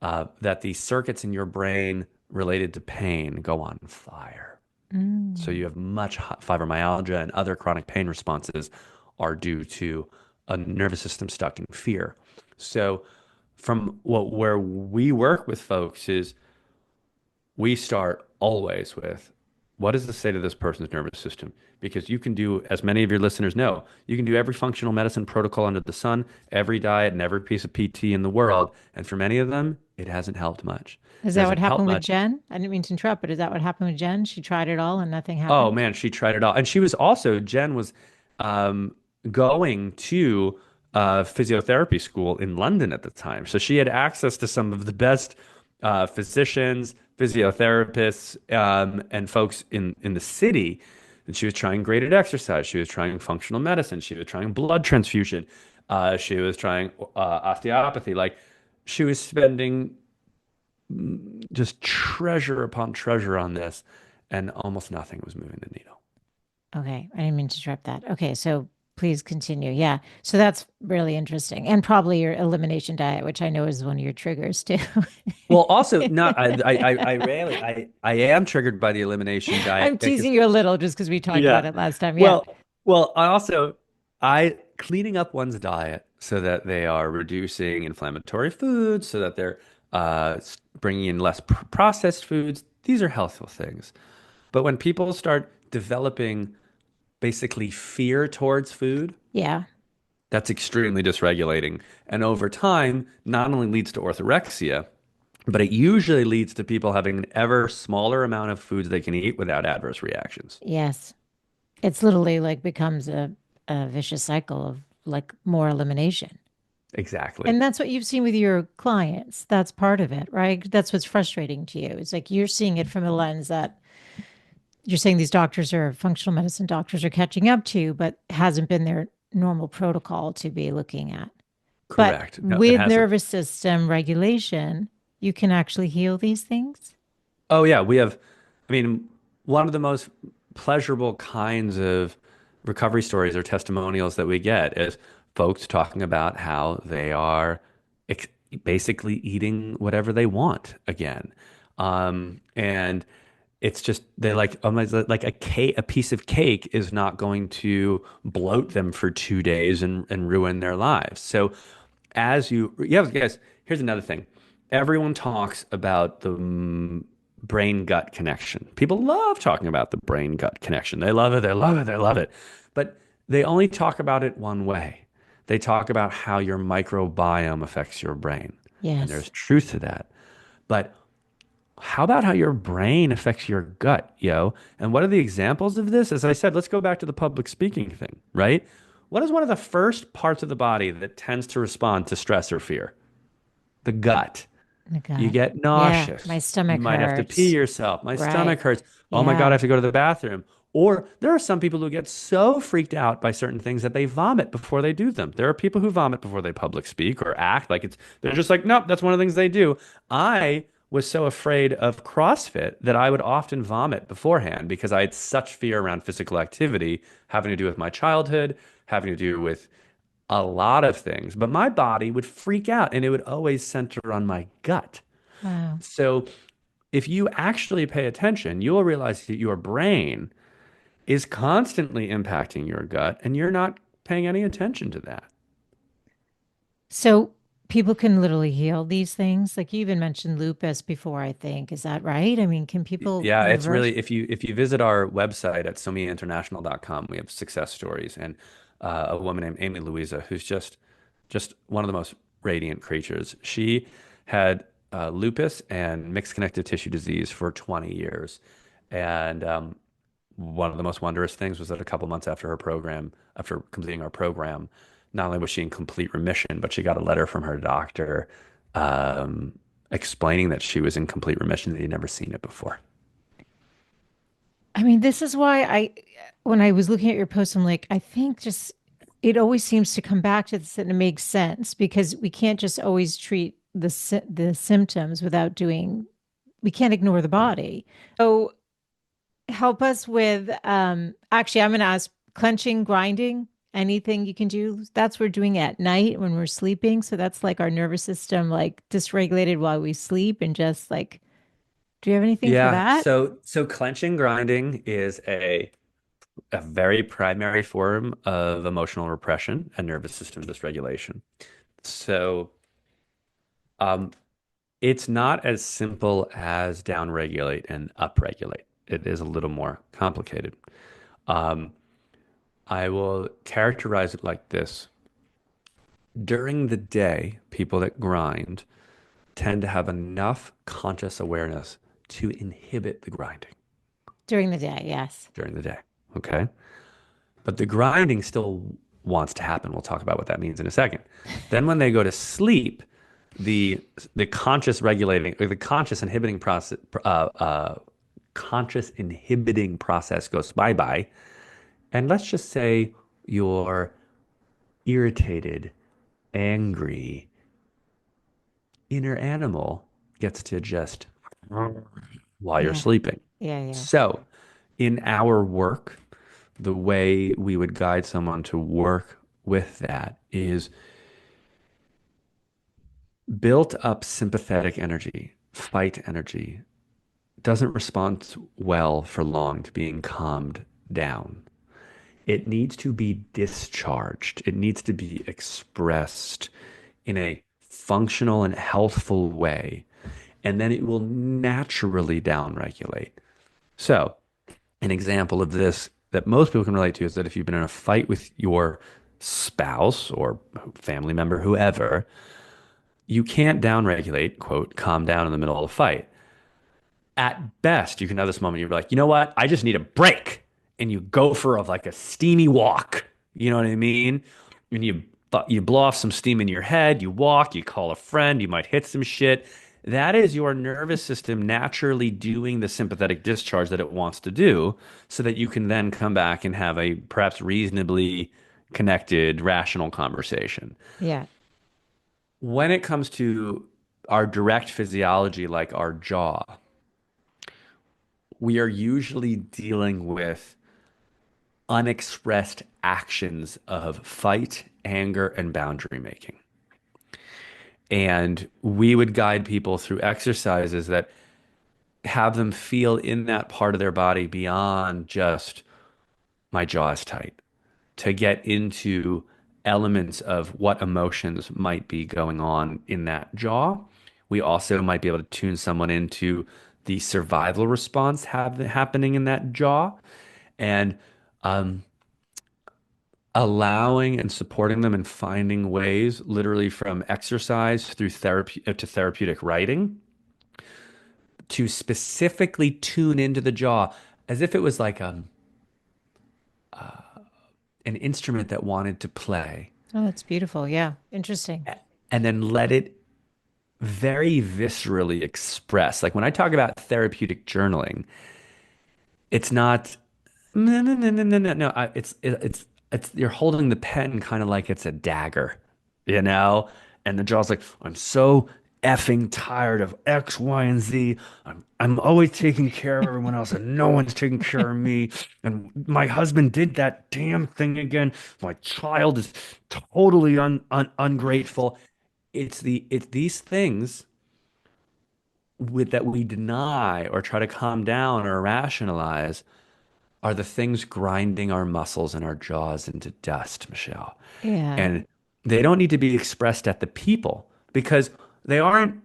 that the circuits in your brain related to pain go on fire. So Mm. you have much fibromyalgia and other chronic pain responses are due to a nervous system stuck in fear. So from where we work with folks is we start always with what is the state of this person's nervous system? Because you can do, as many of your listeners know, you can do every functional medicine protocol under the sun, every diet, and every piece of PT in the world. And for many of them, it hasn't helped much. Is It that what hasn't helped happened with much. Jen? I didn't mean to interrupt, but is that what happened with Jen? She tried it all and nothing Oh happened? man, she tried it all. And she was also, Jen was um, going to physiotherapy school in London at the time. So she had access to some of the best physicians, physiotherapists, and folks in the city. And she was trying graded exercise. She was trying functional medicine. She was trying blood transfusion. She was trying osteopathy. Like she was spending just treasure upon treasure on this. and almost nothing was moving the needle. Okay, I didn't mean to interrupt that. Okay, so please continue. Yeah, so that's really interesting, and probably your elimination diet, which I know is one of your triggers too. Well, also not I rarely I am triggered by the elimination diet I'm because teasing you a little just because we talked yeah. about it last time. Yeah. Well, I also I cleaning up one's diet so that they are reducing inflammatory foods, so that they're bringing in less processed foods. These are healthful things. But when people start developing basically fear towards food, Yeah. that's extremely dysregulating. And over time, not only leads to orthorexia, but it usually leads to people having an ever smaller amount of foods they can eat without adverse reactions. Yes. It's literally like becomes a vicious cycle of like more elimination. Exactly. And that's what you've seen with your clients. That's part of it, right? That's what's frustrating to you. It's like you're seeing it from a lens that you're saying these doctors are functional medicine doctors are catching up to, but hasn't been their normal protocol to be looking at. But Correct. No, it with hasn't. nervous system regulation, you can actually heal these things. Oh yeah, we have, I mean, one of the most pleasurable kinds of recovery stories or testimonials that we get is folks talking about how they are ex basically eating whatever they want again. And it's just they like almost like a piece of cake is not going to bloat them for 2 days and ruin their lives. So as yeah, guys, here's another thing. Everyone talks about the brain gut connection. People love talking about the brain gut connection. They love it, they love it, they love it. But they only talk about it one way. They talk about how your microbiome affects your brain. And Yes. there's truth to that. But how about how your brain affects your gut, yo? And what are the examples of this? As I said, let's go back to the public speaking thing, right? What is one of the first parts of the body that tends to respond to stress or fear? The gut. Oh my You God. get Yeah. My nauseous. You stomach might have to pee hurts. yourself. My Right. stomach hurts. Oh my God, I Yeah. have to go to the bathroom. Or there are some people who get so freaked out by certain things that they vomit before they do them. There are people who vomit before they public speak or act like they're just like, nope, that's one of the things they do. I was so afraid of CrossFit that I would often vomit beforehand because I had such fear around physical activity having to do with my childhood, having to do with a lot of things. But my body would freak out and it would always center on my gut. Wow. So if you actually pay attention, you'll realize that your brain is constantly impacting your gut and you're not paying any attention to that. So people can literally heal these things. Like you even mentioned lupus before, I think. Is that right? I mean, can people Yeah, it's reverse? really if you visit our website at somiainternational.com, we have success stories and a woman named Amy Louisa who's just one of the most radiant creatures. She had lupus and mixed connective tissue disease for 20 years. And one of the most wondrous things was that a couple months after after completing our program, not only was she in complete remission, but she got a letter from her doctor um, explaining that she was in complete remission, that he'd never seen it before. I mean, this is why when I was looking at your post, I'm like, I think just it always seems to come back to this and it makes sense because we can't just always treat the symptoms without doing, we can't ignore the body. So help us with, actually, I'm going to ask clenching, grinding, anything you can do. That's what we're doing at night when we're sleeping. So that's like our nervous system, like dysregulated while we sleep and just like, do you have anything for Yeah, that? so clenching grinding is a very primary form of emotional repression and nervous system dysregulation. So um, it's not as simple as downregulate and upregulate. It is a little more complicated. Um, I will characterize it like this. During the day, people that grind tend to have enough conscious awareness to inhibit the grinding During the day, yes. during the day. Okay. But the grinding still wants to happen. We'll talk about what that means in a second. Then when they go to sleep, the the conscious regulating or the conscious inhibiting process goes bye-bye. And let's just say you're irritated, angry, inner animal gets to just while you're Yeah. sleeping. Yeah, yeah. So, in our work, the way we would guide someone to work with that is built up sympathetic energy, fight energy, doesn't respond well for long to being calmed down. It needs to be discharged. It needs to be expressed in a functional and healthful way. And then it will naturally downregulate. So, an example of this that most people can relate to is that if you've been in a fight with your spouse or family member, whoever, you can't downregulate, quote, calm down in the middle of the fight. At best, you can have this moment you're like, you know what? I just need a break. And you go for like a steamy walk. You know what I mean? And you blow off some steam in your head, you walk, you call a friend, you might hit some shit. That is your nervous system naturally doing the sympathetic discharge that it wants to do so that you can then come back and have a perhaps reasonably connected, rational conversation. Yeah. When it comes to our direct physiology, like our jaw, we are usually dealing with unexpressed actions of fight, anger, and boundary making. And we would guide people through exercises that have them feel in that part of their body beyond just my jaw is tight, to get into elements of what emotions might be going on in that jaw. We also might be able to tune someone into the survival response happening in that jaw and um, allowing and supporting them and finding ways, literally from exercise through therapy to therapeutic writing, to specifically tune into the jaw as if it was like an instrument that wanted to play, Oh, that's beautiful. Yeah. Interesting. and then let it very viscerally express. Like when I talk about therapeutic journaling, it's not no no no no no no no. It's you're holding the pen kind of like it's a dagger, you know? And the jaw's like, I'm so effing tired of X, Y, and Z. I'm always taking care of everyone else, and no one's taking care of me. And my husband did that damn thing again. My child is totally ungrateful. It's these things that we deny or try to calm down or rationalize are the things grinding our muscles and our jaws into dust, Michelle. Yeah. And they don't need to be expressed at the people because they aren't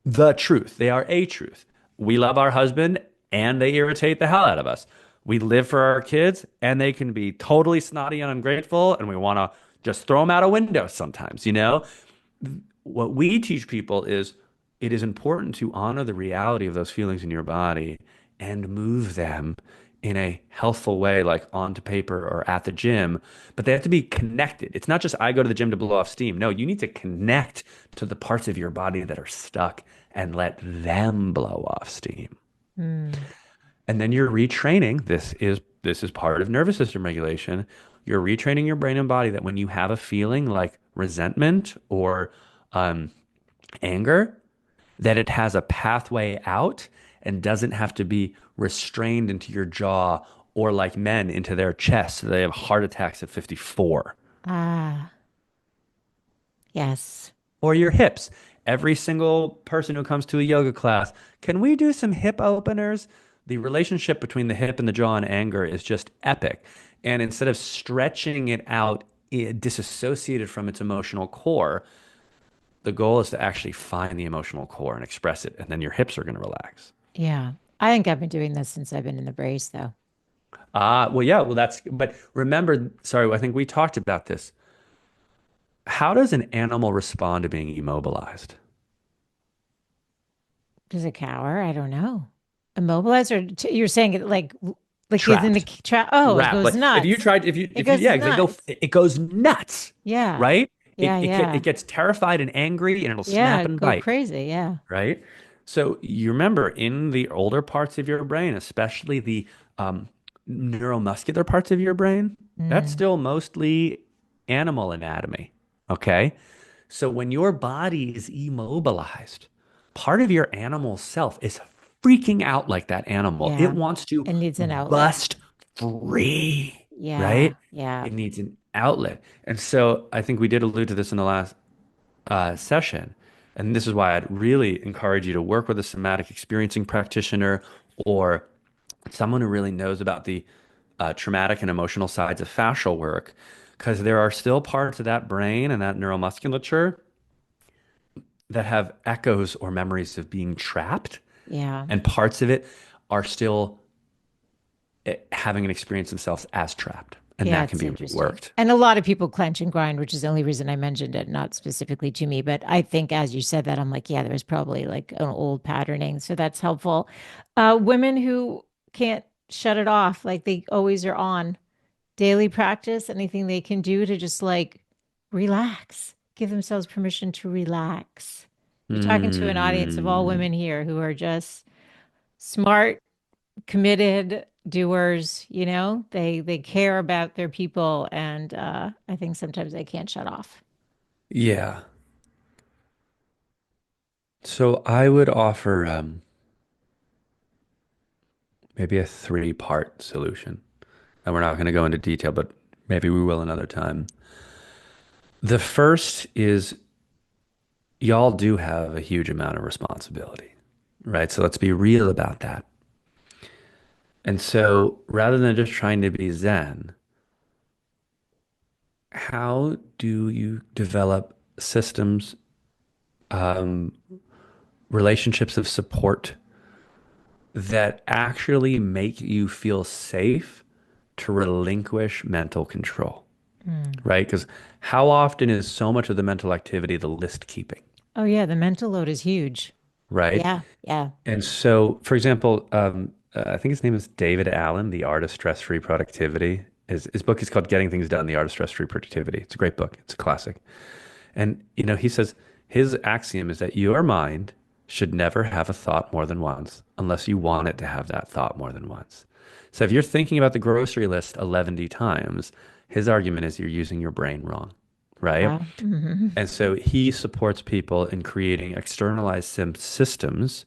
the truth. They are a truth. We love our husband and they irritate the hell out of us. We live for our kids and they can be totally snotty and ungrateful and we want to just throw them out a window sometimes, you know? What we teach people is it is important to honor the reality of those feelings in your body and move them in a healthful way, like onto paper or at the gym, but they have to be connected. It's not just I go to the gym to blow off steam. No, you need to connect to the parts of your body that are stuck and let them blow off steam. Mm. And then you're retraining. This is part of nervous system regulation. You're retraining your brain and body that when you have a feeling like resentment or um, anger, that it has a pathway out and doesn't have to be restrained into your jaw or like men into their chest so they have heart attacks at 54 Ah, yes. or your hips. Every single person who comes to a yoga class, can we do some hip openers? The relationship between the hip and the jaw and anger is just epic. And instead of stretching it out, disassociated from its emotional core, the goal is to actually find the emotional core and express it. And then your hips are going to relax. Yeah. I think I've been doing this since I've been in the brace, though. Well, yeah, well, but remember, sorry, I think we talked about this. How does an animal respond to being immobilized? Does it cower? I don't know. Immobilized, or you're saying it like he's in the Trapped, trap? Oh, it wrapped. goes Like nuts. It if you, goes yeah, they go, nuts. it goes nuts, Yeah. right? Yeah. It Yeah. gets terrified and angry and it'll snap Yeah. and Go bite, crazy. Yeah. right? So you remember in the older parts of your brain, especially the um, neuromuscular parts of your brain, that's Mm. still mostly animal anatomy. Okay. So when your body is immobilized, part of your animal self is freaking out like that animal. It Yeah. wants to It needs an outlet. bust free, Yeah. right? Yeah. It needs an outlet. And so I think we did allude to this in the last session. And this is why I'd really encourage you to work with a somatic experiencing practitioner or someone who really knows about the traumatic and emotional sides of fascial work, because there are still parts of that brain and that neuromusculature that have echoes or memories of being trapped, Yeah. and parts of it are still having an experience themselves as trapped, and Yeah, that can it's be interesting. reworked. And a lot of people clench and grind, which is the only reason I mentioned it, not specifically to me. But I think as you said that, I'm like, yeah, there's probably like an old patterning. So that's helpful. Women who can't shut it off, like they always are on daily practice, anything they can do to just like relax, give themselves permission to relax. You're talking to an audience of all Hmm. women here who are just smart, committed doers, they care about their people, and I think sometimes they can't shut off. Yeah. So I would offer maybe a three-part solution. And we're not going to go into detail, but maybe we will another time. The first is y'all do have a huge amount of responsibility, right? So let's be real about that. And so rather than just trying to be Zen, how do you develop systems, um, relationships of support that actually make you feel safe to relinquish mental control, Mm. right? Because how often is so much of the mental activity the list keeping, Oh yeah, the mental load is huge. right? Yeah, yeah, And so, for example, I think his name is David Allen, The Art of Stress-Free Productivity. His book is called Getting Things Done, The Art of Stress-Free Productivity. It's a great book. It's a classic. And, he says his axiom is that your mind should never have a thought more than once unless you want it to have that thought more than once. So if you're thinking about the grocery list 11 times, his argument is you're using your brain wrong, right? yeah. Hmm. And so he supports people in creating externalized systems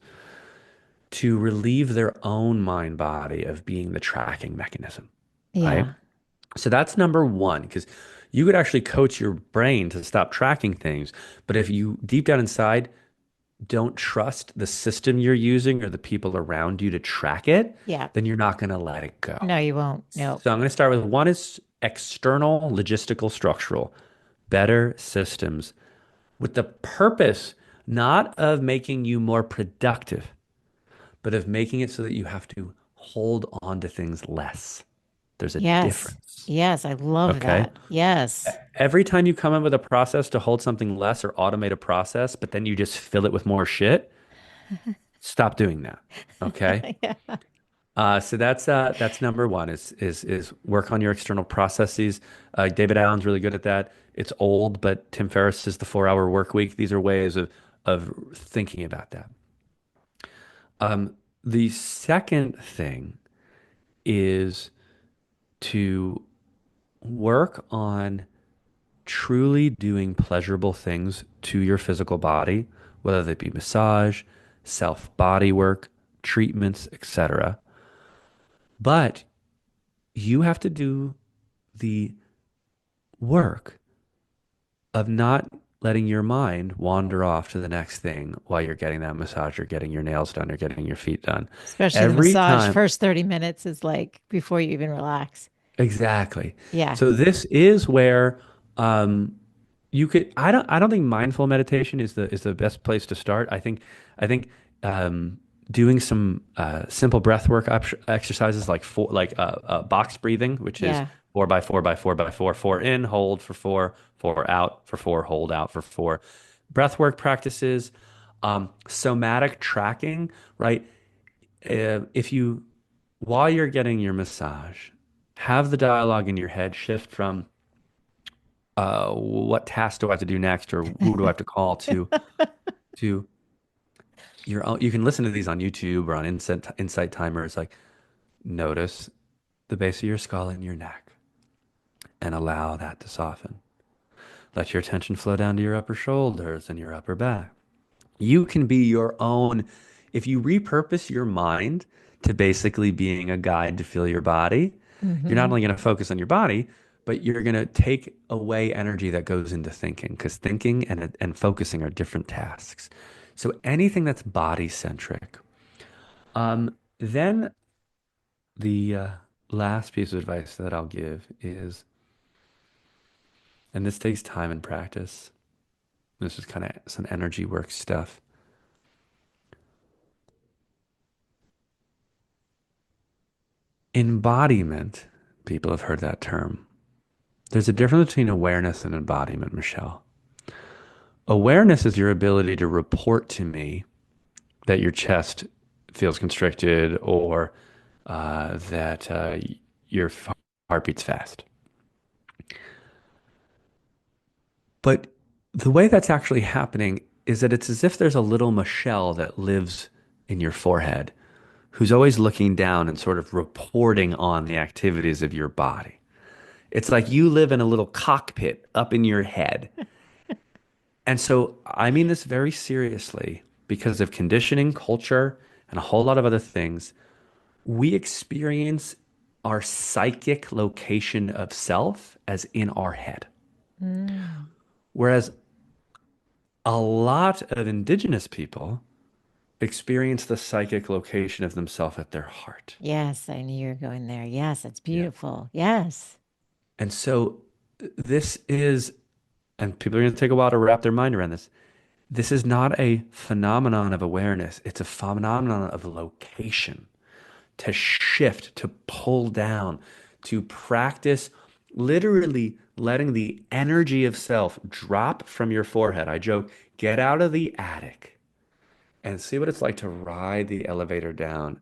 to relieve their own mind body of being the tracking mechanism, right? Yeah, So that's number one, because you could actually coach your brain to stop tracking things. But if you deep down inside don't trust the system you're using or the people around you to track it, yeah. then you're not going to let it go. No, you won't. No. So I'm going to start with one is external, logistical, structural, better systems with the purpose not of making you more productive, but of making it so that you have to hold on to things less. There's a Yes, difference. yes, I love Okay. that. Yes. Every time you come up with a process to hold something less or automate a process, but then you just fill it with more shit, stop doing that. Okay. Yeah. So that's number one is work on your external processes. David Allen's really good at that. It's old, but Tim Ferriss is the 4 hour work week. These are ways of thinking about that. The second thing is to work on truly doing pleasurable things to your physical body, whether they be massage, self body work, treatments, etc. But you have to do the work of not letting your mind wander off to the next thing while you're getting that massage or getting your nails done or getting your feet done. Especially the Every massage, time, first 30 minutes is like before you even relax. exactly. Yeah. So this is where um, you could. I don't think mindful meditation is the best place to start. I think doing some simple breath work exercises like box breathing, which is Yeah. 4 by 4 by 4 by 4, 4 in, hold for 4, 4 out for 4, hold out for 4. Breath work practices, somatic tracking, right? If you while you're getting your massage, have the dialogue in your head shift from what task do I have to do next, or who do I have to call to your own. You can listen to these on YouTube or on Insight Timer. Like notice the base of your skull and your neck and allow that to soften. Let your attention flow down to your upper shoulders and your upper back. You can be your own if you repurpose your mind to basically being a guide to feel your body, you're not Hmm. only going to focus on your body, but you're going to take away energy that goes into thinking because thinking and focusing are different tasks. So anything that's body centric. Then the last piece of advice that I'll give is, and this takes time and practice. This is kind of some energy work stuff. Embodiment, people have heard that term. There's a difference between awareness and embodiment, Michelle. Awareness is your ability to report to me that your chest feels constricted or that your heart beats fast. But the way that's actually happening is that it's as if there's a little Michelle that lives in your forehead who's always looking down and sort of reporting on the activities of your body. It's like you live in a little cockpit up in your head. And so I mean this very seriously because of conditioning, culture, and a whole lot of other things. We experience our psychic location of self as in our head. Mm. Whereas a lot of indigenous people experience the psychic location of themselves at their heart. Yes, I knew you were going there. Yes, it's Yeah. beautiful. Yes. And so this is, and people are going to take a while to wrap their mind around this. This is not a phenomenon of awareness. It's a phenomenon of location, to shift, to pull down, to practice literally letting the energy of self drop from your forehead. I joke, get out of the attic and see what it's like to ride the elevator down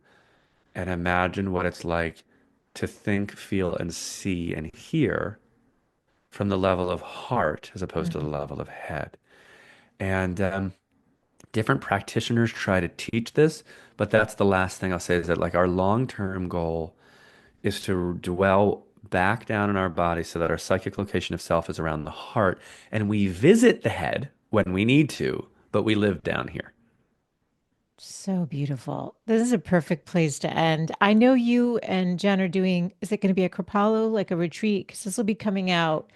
and imagine what it's like to think, feel, and see and hear from the level of heart as opposed to the Mhm. level of head. And different practitioners try to teach this, but that's the last thing I'll say is that like our long-term goal is to dwell back down in our body so that our psychic location of self is around the heart and we visit the head when we need to, but we live down here. So beautiful. This is a perfect place to end. I know you and Jen are doing, is it going to be a Kripalu, like a retreat? Because this will be coming out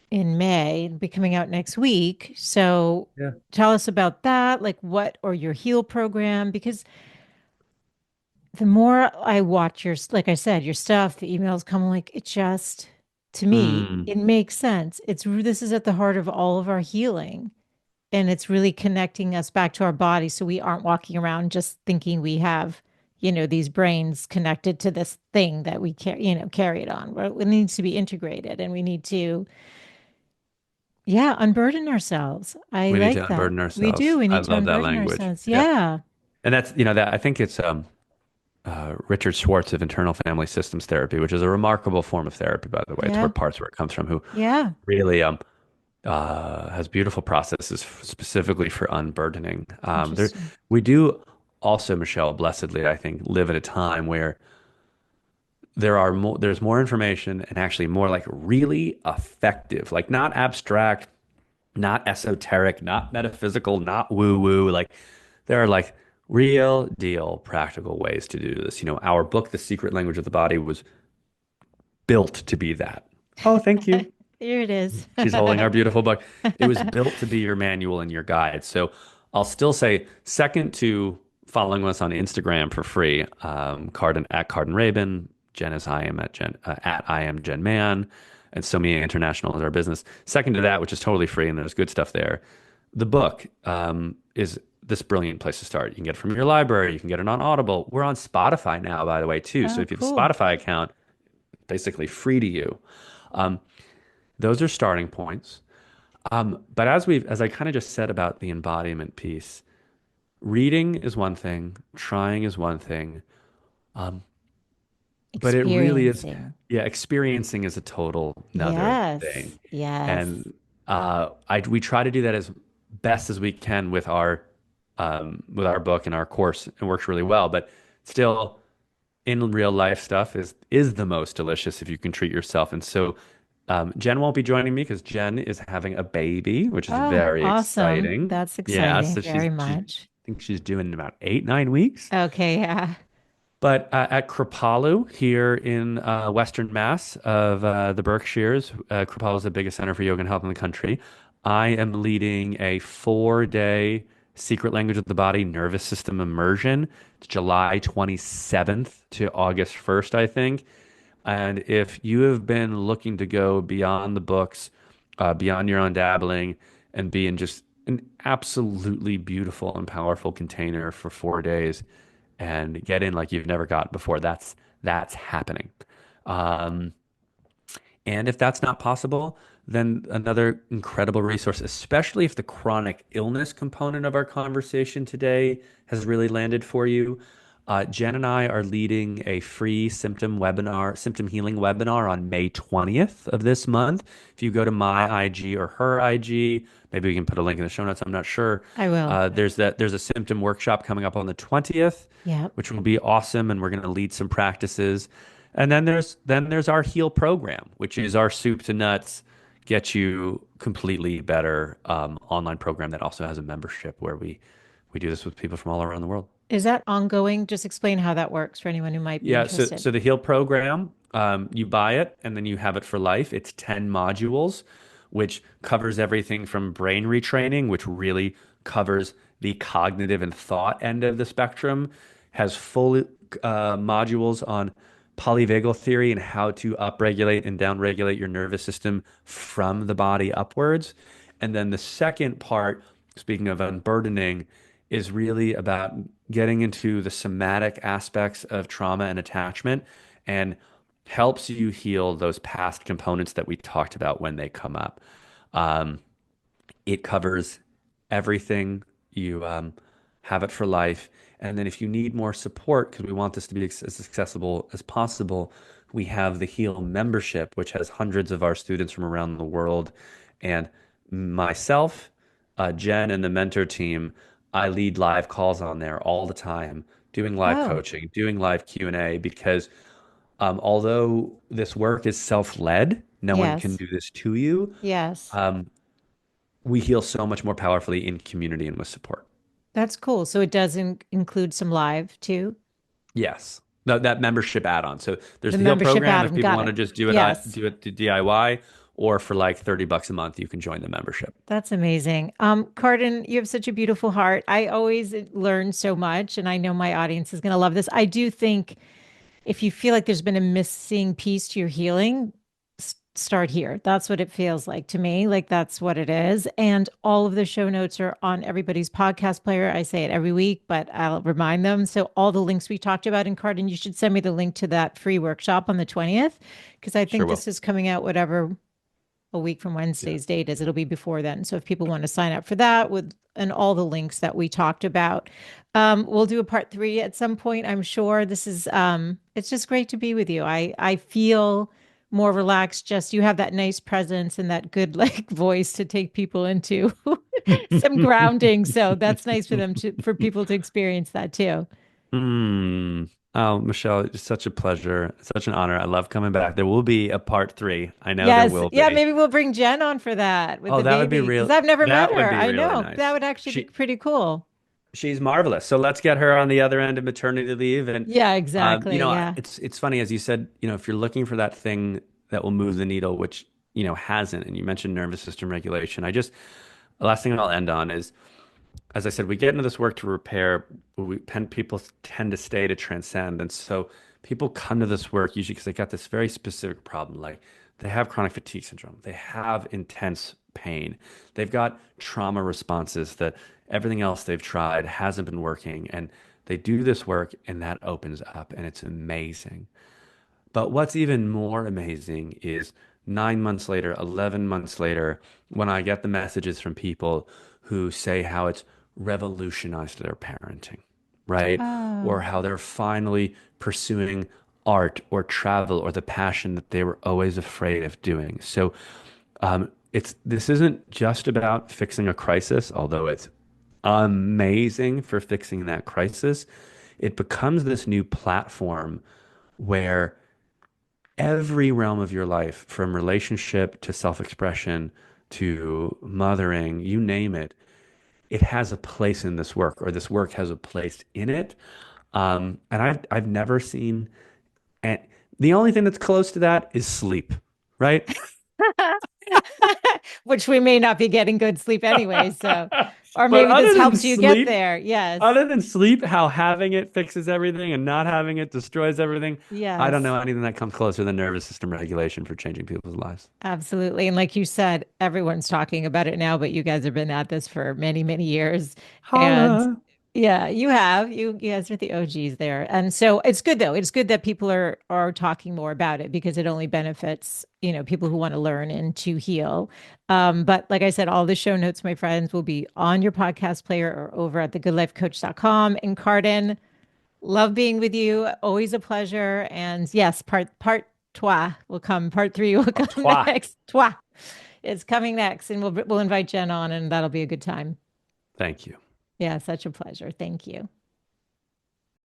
in May, it'll be coming out next week. So Yeah. tell us about that, like what, or your heal program, because the more I watch your, like I said, your stuff, the emails come like it just, to me, Mm, it makes sense. This is at the heart of all of our healing. And it's really connecting us back to our body so we aren't walking around just thinking we have, these brains connected to this thing that we carry it on. Well, it needs to be integrated and we need to, yeah, unburden ourselves. I we need like to that. unburden We do. ourselves. We I need to love that unburden language. ourselves. Yeah. Yeah. And that's, that I think it's Richard Schwartz of internal family systems therapy, which is a remarkable form of therapy, by the way. It's where Yeah. parts where it comes from, who Yeah. really has beautiful processes specifically for unburdening. Interesting. We do also, Michelle, blessedly, I think, live at a time where there's more information and actually more like really effective, like not abstract, not esoteric, not metaphysical, not woo woo. Like there are like real deal practical ways to do this. Our book, The Secret Language of the Body, was built to be that. Oh, thank you. Here it is. She's holding our beautiful book. It was built to be your manual and your guide. So I'll still say, second to following us on Instagram for free, Karden at Karden Rabin, Jen is I am at I am Jen Man, and Somia International is our business. Second to that, which is totally free and there's good stuff there. The book is this brilliant place to start. You can get it from your library. You can get it on Audible. We're on Spotify now, by the way, too. So Oh, if you have a cool. Spotify account, basically free to you. Um, those are starting points. But as I kind of just said about the embodiment piece, reading is one thing, trying is one thing, but it really is, Experiencing. yeah, experiencing is a total another thing. Yes. Yes. And we try to do that as best as we can with our book and our course. It works really well, but still, in real life stuff is the most delicious if you can treat yourself. And so Jen won't be joining me because Jen is having a baby, which is Oh, very awesome. exciting. That's Yeah, exciting so very she's much. think she's due in about 8, 9 weeks. Okay, yeah. But at Kripalu here in Western Mass of the Berkshires, Kripalu is the biggest center for yoga and health in the country. I am leading a 4-day secret language of the body nervous system immersion. It's July 27th to August 1st, I think. And if you have been looking to go beyond the books, beyond your own dabbling, and be in just an absolutely beautiful and powerful container for 4 days and get in like you've never got before, that's happening. Um, and if that's not possible, then another incredible resource, especially if the chronic illness component of our conversation today has really landed for you. Jen and I are leading a free symptom healing webinar on May 20th of this month. If you go to my IG or her IG, maybe we can put a link in the show notes. I'm not sure. I will. There's a symptom workshop coming up on the 20th, Yep. which will be awesome, and we're going to lead some practices. And then there's our heal program, which is our soup to nuts, get you completely better online program that also has a membership where we do this with people from all around the world. Is that ongoing? Just explain how that works for anyone who might be Yeah, so interested. so the Heal program, you buy it and then you have it for life. It's 10 modules, which covers everything from brain retraining, which really covers the cognitive and thought end of the spectrum, has full modules on polyvagal theory and how to upregulate and downregulate your nervous system from the body upwards. And then the second part, speaking of unburdening, is really about getting into the somatic aspects of trauma and attachment and helps you heal those past components that we talked about when they come up. Um, it covers everything. You have it for life. And then if you need more support, because we want this to be as accessible as possible, we have the Heal membership, which has hundreds of our students from around the world. And myself, Jen, and the mentor team, I lead live calls on there all the time, doing live Oh, coaching, doing live Q&A, because although this work is self-led, no one can yes. do this to you. Yes. Um, we heal so much more powerfully in community and with support. That's cool. So it does include some live too. Yes. That membership add-on. So there's The the Heal membership program if Adam people got want to it. just do it Yes. do it to DIY, or for like $30 a month, you can join the membership. That's amazing. Carden, you have such a beautiful heart. I always learn so much, and I know my audience is going to love this. I do think if you feel like there's been a missing piece to your healing, start here. That's what it feels like to me. Like that's what it is. And all of the show notes are on everybody's podcast player. I say it every week, but I'll remind them. So all the links we talked about in Carden, you should send me the link to that free workshop on the 20th, because I Sure think will. this is coming out whatever a week from Yeah. Wednesday's date is. It'll be before then. So if people want to sign up for that with and all the links that we talked about, we'll do a part three at some point. I'm sure this is it's just great to be with you. I feel more relaxed. Just you have that nice presence and that good like voice to take people into some grounding. So that's nice for them to for people to experience that too. Mm. Oh, Michelle, it's such a pleasure. Such an honor. I love coming back. There will be a part three. I know there Yes. will Yeah, be. maybe we'll bring Jen on for that with Oh, the that would be baby because real. I've never met That would her. be I really know. That nice. would actually be She pretty cool. she's marvelous. So let's get her on the other end of maternity leave. And Yeah, exactly. Yeah. it's funny as you said, if you're looking for that thing that will move the needle, which hasn't, and you mentioned nervous system regulation. The last thing I'll end on is, as I said, we get into this work to repair. People tend to stay to transcend, and so people come to this work usually because they got this very specific problem, like they have chronic fatigue syndrome, they have intense pain, they've got trauma responses that everything else they've tried hasn't been working, and they do this work, and that opens up, and it's amazing. But what's even more amazing is 9 months later, 11 months later, when I get the messages from people who say how it's revolutionized their parenting, right? Or Oh, how they're finally pursuing art or travel or the passion that they were always afraid of doing. So this isn't just about fixing a crisis, although it's amazing for fixing that crisis. It becomes this new platform where every realm of your life, from relationship to self-expression to mothering, you name it, it has a place in this work, or this work has a place in it. And I've never seen, and the only thing that's close to that is sleep, right? Which we may not be getting good sleep anyway. So, or But maybe this helps you get there. Yes. other than sleep, how having it fixes everything and not having it destroys everything, I don't Yes. know anything that comes closer than nervous system regulation for changing people's lives. Absolutely. And like you said, everyone's talking about it now, but you guys have been at this for many, many years. And Holla. yeah, you have. You guys are the OGs there. And so it's good though. It's good that people are talking more about it because it only benefits, people who want to learn and to heal. But like I said, all the show notes, my friends, will be on your podcast player or over at thegoodlifecoach.com. And Carden, love being with you. Always a pleasure. And yes, part trois will come. Part three will Au come revoir. next. Trois is coming next, and we'll invite Jen on, and that'll be a good time. Thank you. Yeah, such a pleasure. Thank you.